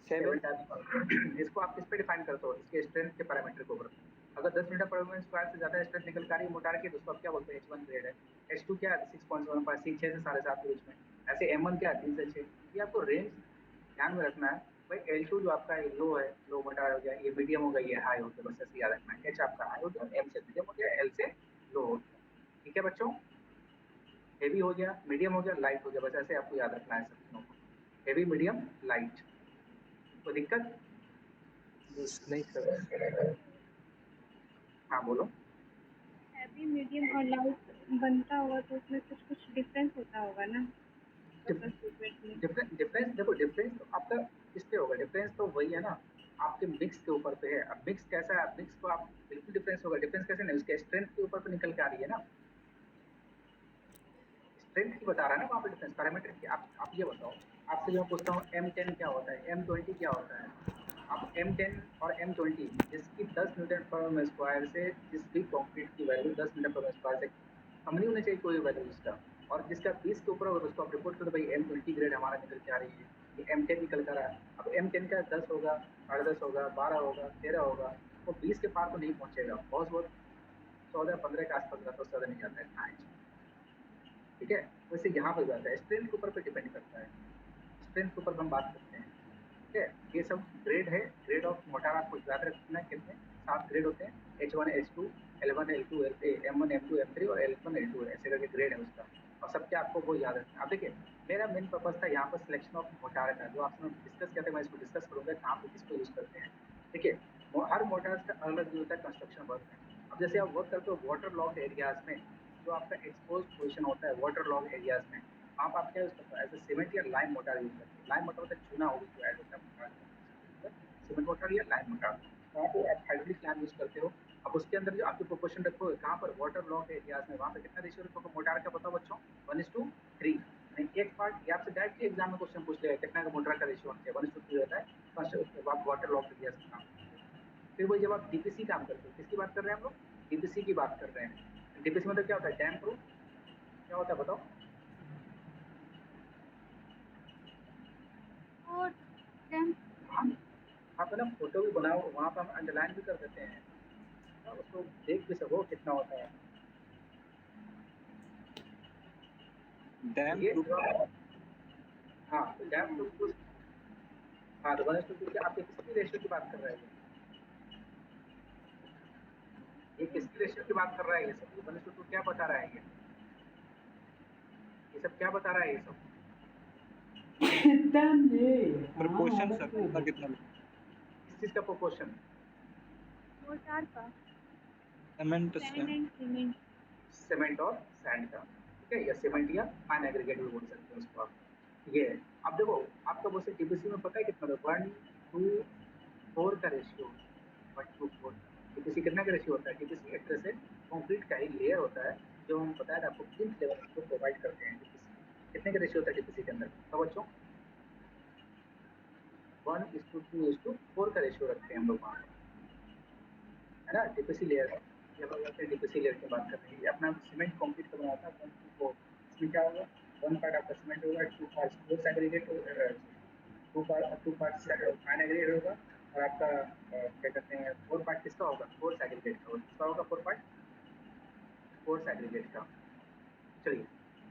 7 टाइप। इसको आप किस पे डिफाइन करते हो? इसके स्ट्रेंथ के पैरामीटर के ऊपर। अगर 10 मीटर पर वुमेन स्क्वायर से ज़्यादा स्ट्रेंथ निकल कर रही है मोटार की, तो उसको आप क्या बोलते हैं? H1 ग्रेड है। H2 क्या है? 6.15 6 से 7.5 के बीच में। ऐसे M1 क्या है? 3 से 6। ये आपको रेंज ध्यान में रखना है भाई। L2 जो आपका लो है, लो मोटार हो गया, ये मीडियम हो गया, ये हाई हो गया, बस ऐसे याद रखना है। H आपका हाई हो गया, M से मीडियम हो गया, L से लो हो गया। ठीक है बच्चों? हेवी हो गया, मीडियम हो गया, लाइट हो गया, बस ऐसे आपको याद रखना है सब तीनों को। Heavy, medium, light. कोई दिक्कत? नहीं सर। हाँ बोलो। हैवी, मीडियम और लाइट बनता होगा तो उसमें कुछ कुछ डिफरेंस होता होगा ना लोकल सीक्रेट में। डिफरेंस देखो, डिफरेंस तो आपका किस पे होगा? डिफरेंस तो वही है ना, आपके मिक्स के ऊपर पे है। अब मिक्स कैसा है? मिक्स को आप बिल्कुल डिफरेंस होगा। डिफरेंस कैसे नहीं, उसके स्ट्रेंथ के ऊपर पे निकल के आ रही है ना, स्ट्रेंथ की बता रहा है ना वहाँ पे डिफरेंस पैरामीटर की। आप ये बताओ, आपसे जो मैं पूछता हूँ M10 क्या होता है, M20 क्या होता है? आप M10 और M20 जिसकी 10 न्यूटन पर स्क्वायर से, जिस भी कंक्रीट की वैल्यू 10 न्यूटन पर स्क्वायर से कम नहीं होनी चाहिए कोई वैल्यू उसका, और जिसका 20 के ऊपर होगा उसको आप रिपोर्ट करो भाई M20 ग्रेड हमारा निकल के आ रही है, ये M10 निकल कर रहा है। अब M10 का 10 होगा, 10.5 होगा, 12 होगा, 13 होगा, वो 20 के पार तो नहीं पहुंचेगा, बहुत 14-15 के आसपास जाता है, उससे ज़्यादा नहीं जाता है इतना। ठीक है? वैसे यहाँ पे जाता है, स्ट्रेंथ के ऊपर पे डिपेंड करता है। स्ट्रेंथ के ऊपर हम बात करते हैं। ठीक है? ये सब ग्रेड है, ग्रेड ऑफ मोटार आपको याद रखना है। कितने 7 ग्रेड होते हैं? H1 H2 L1 L2 M1 M2 M3 और L1 L2 ऐसे करके ग्रेड है उसका, और सबके आपको वो याद रखना है। अब देखिए मेरा मेन पर्पज था यहाँ पर सिलेक्शन ऑफ मोटार का, जो आपसे डिस्कस करते हैं मैं इसको डिस्कस करूँगा कहाँ पे किसको यूज़ करते हैं। देखिए हर मोटार्स का अलग यूज होता है कंस्ट्रक्शन वर्क में। अब जैसे आप वर्क करते हो वाटर लॉग एरियाज में, जो आपका एक्सपोज पोजिशन होता है वाटर लॉग एरियाज में, वहाँ पर आप क्या यूज़ करते हो? एज ए सीमेंट या लाइम मोटार यूज़ करते हैं। लाइम मोटार मतलब चूना होगी जो ऐड होता है मोटार के अंदर, सीमेंट मोटार या लाइम मोटार। वहाँ पे आप हाइड्रोलिक लैम्प यूज़ करते हो। अब उसके अंदर जो आपकी प्रोपोर्शन रखोगे कहाँ पर? वाटर लॉग एरियाज में। वहाँ पे कितना रेशियो रखोगे मोटार का? बताओ बच्चों। 1:3। नहीं एक पार्ट ये आपसे डायरेक्टली एग्जाम में क्वेश्चन पूछ लेगा कितना का मोटार का रेशियो होना चाहिए, 1:3 रहता है फर्स्ट। उसके बाद वाटर लॉग एरियाज में काम करते हो। फिर वही जब आप डीपीसी काम करते हो, किसकी बात कर रहे हैं हम लोग? डीपीसी की बात कर रहे हैं। डीपीसी मतलब क्या होता है? Dam proof. क्या होता है बताओ? और डैम हाँ, आप है ना फोटो भी बनाओ, वहाँ पर हम अंडरलाइन भी कर देते हैं, हाँ, उसको देख भी सको कितना होता है डैम ये प्रूफ। जो हाँ तो डैम प्रूफ। हाँ तो 1:2 की आप किसकी रेशियो की बात कर रहे हैं? ये किसकी रेशियो की बात कर रहा है? ये सब 1:2 क्या बता रहा है? ये सब क्या बता रहा है? ये सब प्रोपोर्शन सर कितना कितना किस चीज़ का प्रोपोर्शन? मोटार का cement sand and cement. Cement और सैंड का। ठीक है? या सीमेंट या फाइन एग्रीगेट भी बोल सकते हैं उसको आप। ये है। अब देखो आपका वो से डीपीसी में पता है कितना था? 1:4 का रेशियो, 1:4। डीपीसी कितना का रेशियो होता है? डीपीसी एक तरह से कंक्रीट का ही लेयर होता है, जो हम बताया था आपको प्लिंथ लेवल को प्रोवाइड करते हैं। डीपीसी कितने का रेशियो होता है डीपीसी के अंदर? तो बच्चों 1:2:4 का रेशियो रखते हैं हम लोग वहाँ पर, है ना। टीपीसी लेयर है, ये हम लोग टीपीसी लेयर की बात कर रहे हैं। ये अपना सीमेंट कंक्रीट का बना था 1:4। इसमें क्या होगा, 1 पार्ट आपका सीमेंट होगा, 2 parts coarse aggregate, 2 parts fine aggregate होगा, और आपका क्या कहते हैं 4 पार्ट किसका होगा, कोर्स एग्रीगेट का। किसका होगा 4 पार्ट, कोर्स एग्रीगेट का। चलिए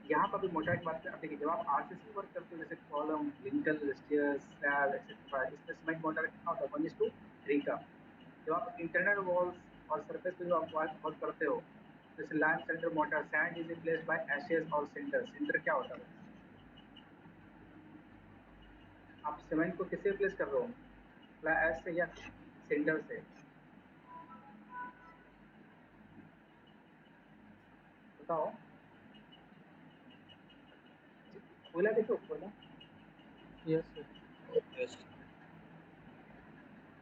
यहाँ पर भी मोटा की बात करें, देखिए जब आप आरसीसी वर्क करते हो, जैसे column, lintel, stairs, slab etcetera, इसमें सीमेंट मोटर कितना होता है 1:3 का। जब आप इंटरनल वॉल्स और सरफेस पे जो आप वर्क करते हो, जैसे lime centre motor, sand is replaced by ashes और सिंटर। सिंटर क्या होता है, आप सीमेंट को किससे रिप्लेस कर रहे हो, फ्लाई ऐश से या सिंटर से, बताओ। कोयला देखो, कोयला यस सर। यस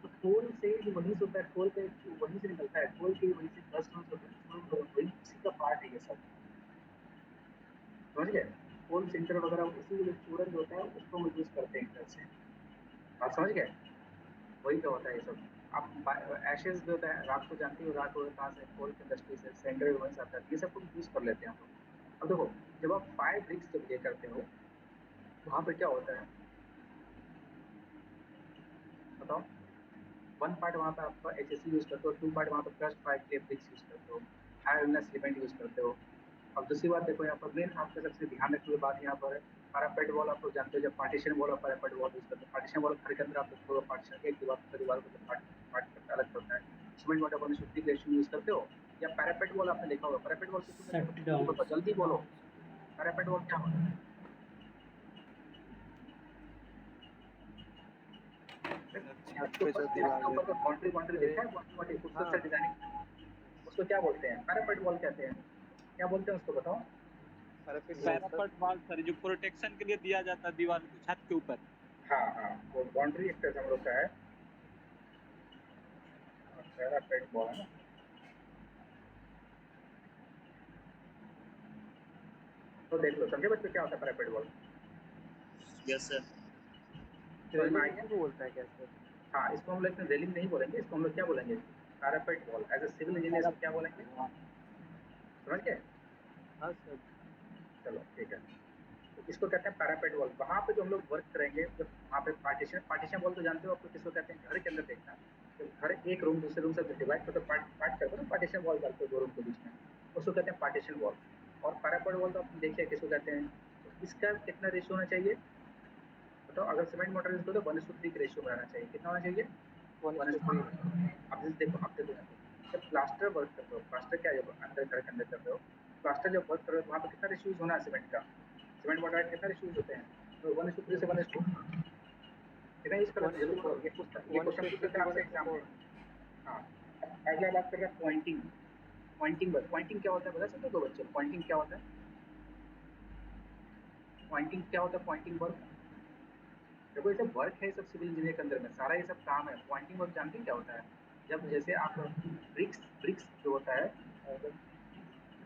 तो कोल से जो वहीं से होता है, कोल पे वहीं से निकलता है, कोल के वहीं से डस्ट होता है, वही उसी का पार्ट है ये सब, समझ गए। कोल सिंटर वगैरह उसी के जो चूरन होता है उसको हम यूज करते हैं इधर से, आप समझ गए। वही तो होता है ये सब। आप एशेज भी होता है, राख को जानती हो, राख कहाँ से, कोल की इंडस्ट्री से, सेंटर वहीं से आता है, ये सब कुछ यूज कर लेते हैं हम लोग। अब देखो जब आप 5 ब्रिक्स जब ये करते हो, वहाँ पे क्या होता है बताओ। 1 पार्ट वहाँ पे आपका HSC यूज करते हो, 2 पार्ट वहाँ पे क्रस्ट 5 के ब्रिक्स यूज करते हो, हाई सीमेंट यूज करते हो। अब दूसरी बात देखो, यहाँ पर मेन आपका सबसे ध्यान रखने की बात यहाँ पर है, पैरापेट वॉल आप लोग जानते हो, जब पार्टीशन वॉल और पैरापेट वॉल यूज करते हो, पार्टीशन वॉल घर के अंदर आप लोग पार्टीशन एक दीवार को पार्ट करता अलग करता है, सीमेंट वाटर 1:3 रेशियो यूज करते हो, या पैरापेट वॉल आपने देखा होगा। पैरापेट वॉल किसको कहते shut हैं, down. जल्दी बोलो, पैरापेट वॉल क्या होता है। छत पे जो दीवार रहती है। बाउंड्री देखा है, बाउंड्री खूबसूरत से डिजाइनिंग, उसको क्या बोलते हैं, पैरापेट वॉल कहते हैं। क्या बोलते हैं उसको बताओ। पैरापेट वॉल सर, जो प्रोटेक्शन के लिए दिया जाता है दीवार को छत के ऊपर। हाँ हाँ, वो बाउंड्री एक तरह से हम लोग का है, पैरापेट वॉल है ना। तो देख लो, समझे बच्चे क्या होता है पैरापेट वॉल। Yes sir. समझ में आ गया? को बोलता है क्या सर? हाँ, इसको हम लोग रेलिंग नहीं बोलेंगे, इसको हम लोग क्या बोलेंगे, parapet wall. As a civil engineer क्या बोलेंगे, समझ गए। हाँ सर। चलो ठीक है, तो इसको कहते हैं पैरापेट वॉल। वहाँ पे जो हम लोग वर्क करेंगे, जब वहाँ पे पार्टीशन वॉल तो जानते हो आप लोग किसको कहते हैं, घर के अंदर देखना। जब घर एक रूम दूसरे रूम से डिवाइड करते पार्ट करते हो ना, पार्टीशन वॉल डालते हो 2 रूम के बीच में, उसको कहते हैं पार्टीशन वॉल। और पैरापेट वॉल तो आप देखिए किसको कहते हैं। तो इसका कितना रेशियो होना चाहिए बताओ, अगर सीमेंट मोटर यूज करो तो 1:3 का रेशियो बनाना चाहिए। कितना होना चाहिए, 1:3। अब देखो जब प्लास्टर वर्क करते हो, प्लास्टर क्या है, जब अंदर घर के अंदर कर रहे हो, प्लास्टर जब वर्क कर रहे हो, वहाँ पे कितना रेशियो होना है सीमेंट का, सीमेंट मोटर कितना रेशियो होते हैं, तो 1:3 से 1:2 कितना यूज कर रहे हो, ये क्वेश्चन पूछते हैं आपसे एग्जाम में। हाँ, अगला बात कर रहे हैं पॉइंटिंग। पॉइंटिंग क्या होता है बता सकते हो बच्चे, पॉइंटिंग क्या होता है, पॉइंटिंग क्या होता है, पॉइंटिंग वर्क। देखो ये सब वर्क है, सब सिविल इंजीनियर के अंदर में सारा ये सब काम है। पॉइंटिंग वर्क जानते हैं क्या होता है, जब जैसे आप ब्रिक्स जो होता है,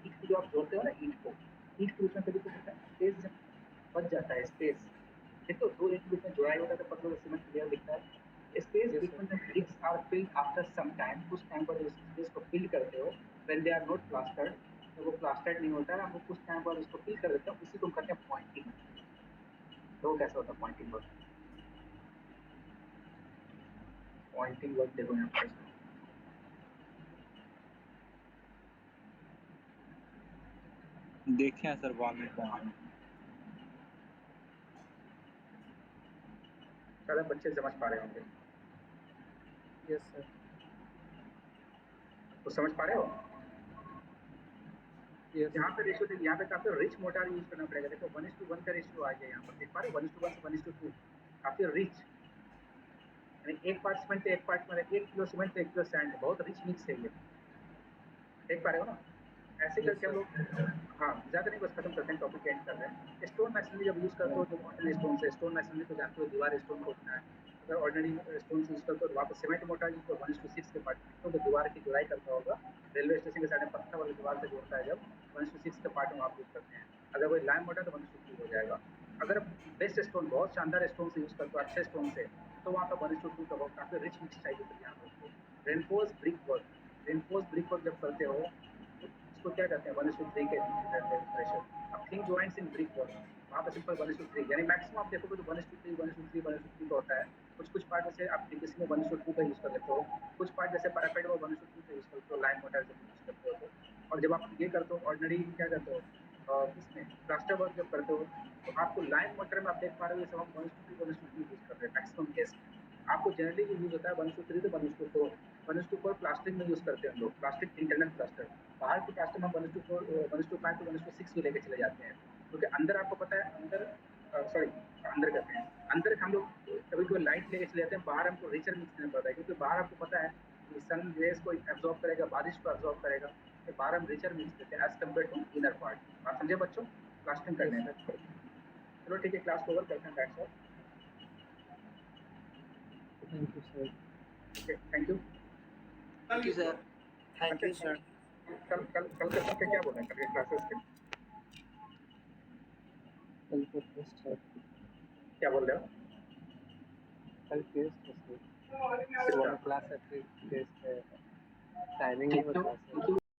ईंट को जो आप जोड़ते हो ना, ईंट के बीच में कभी कभी स्पेस जब बच जाता है, स्पेस देखो 2 ईंट के बीच में जुड़ाई होता है तो पतला सीमेंट क्लियर दिखता है। Space Yes, between the bricks are filled after some time, कुछ टाइम बाद उस स्पेस को फिल करते हो, when they are not plastered, तो वो प्लास्टर्ड नहीं होता है, हम कुछ टाइम बाद उसको फिल कर देते हैं, उसी को कहते हैं पॉइंटिंग। तो कैसा होता है पॉइंटिंग वर्क, पॉइंटिंग वर्क देखो यहाँ पर देखे हैं सर वॉल में। सारे बच्चे समझ पा रहे होंगे, यस सर। तो समझ पा रहे हो। यस यहाँ पे रेशियो देखिए, यहाँ पे काफी रिच मोटार यूज करना पड़ेगा। देखो 1:1 का रेशियो आ गया यहाँ पर, देख पा रहे हो 1:1 से 1:2, काफी रिच, यानी एक पार्ट सीमेंट पे एक पार्ट में 1 किलो सीमेंट पे 1 किलो सैंड, बहुत रिच मिक्स है ये, देख पा रहे हो ना। ऐसे Yes, करके हम लोग, हाँ ज्यादा नहीं, बस खत्म करते हैं, टॉपिक एंड कर रहे हैं। स्टोन मैसनरी जब यूज करते हो तो कॉटन स्टोन से, स्टोन मैसनरी तो जानते हो दीवार स्टोन को होता है, अगर ऑर्डिनरी स्टोन यूज करते हो तो वहाँ पर सीमेंट मोटार यूज करो 1:6 के पार्ट में, तो दीवार की जुड़ाई करता होगा, रेलवे स्टेशन के साइड में पत्थर वाली दीवार से जोड़ता है, जब 1:6 के पार्ट में आप यूज करते हैं। अगर कोई लाइम मोटार तो 1:3 हो जाएगा। अगर बेस्ट स्टोन, बहुत शानदार स्टोन से यूज करते हो, अच्छे स्टोन से, तो वहाँ पर 1:2 का बहुत काफी रिच मिक्स चाहिए होती है यहाँ पर। रेनफोर्स ब्रिक वर्क जब करते हो तो इसको क्या कहते हैं, 1:3 के रेशो। अब थिंग ज्वाइंट्स इन ब्रिक वर्क, वहाँ पर सिंपल 1:3, यानी मैक्सिमम आप देखोगे तो 1:3 1:3 1:3 का होता है। कुछ पार्ट जैसे आप किसी में 1:2 का यूज कर लेते हो, कुछ पार्ट जैसे पैरापेट में 1:2 का यूज करते हो, लाइन मोटर जब यूज करते हो तो। और जब आप ये करते हो ऑर्डिनरी क्या करते हो इसमें प्लास्टर वर्क जब करते हो, तो आपको लाइन मोटर में आप देख पा रहे हो ये सब हम 1:3 1:3 यूज कर रहे हैं मैक्सिमम केस में। आपको जनरली ये यूज होता है 1:3 तो 1:4, 1:4 प्लास्टिक में यूज करते हैं हम लोग, प्लास्टिक इंटरनल प्लास्टर। बाहर की प्लास्टर में हम 1:4 1:5 तो 1:6 भी लेके चले जाते हैं, क्योंकि अंदर आपको पता है अंदर सॉरी अंदर कहते हैं, अंदर हम लोग कभी कभी लाइट लेके चले जाते हैं, बाहर हमको रिचर मिक्स करना पड़ता है, क्योंकि बाहर आपको पता है कि सन रेज को एब्जॉर्ब करेगा, बारिश को एब्जॉर्ब करेगा, तो बाहर हम रिचर मिक्स देते हैं as compare to inner part. बात समझे बच्चों, प्लास्टिंग करने में। चलो ठीक है, क्लास को ओवर करते हैं, that's all. Thank you sir. Okay, thank you. Thank you sir. Thank you sir. कल के सबके क्या बोल रहे हैं, कल के क्लासेस के कल को टेस्ट है, क्या बोल रहे हो? कल टेस्ट है सर, 1 क्लास है, फिर टेस्ट है, टाइमिंग नहीं बता सर।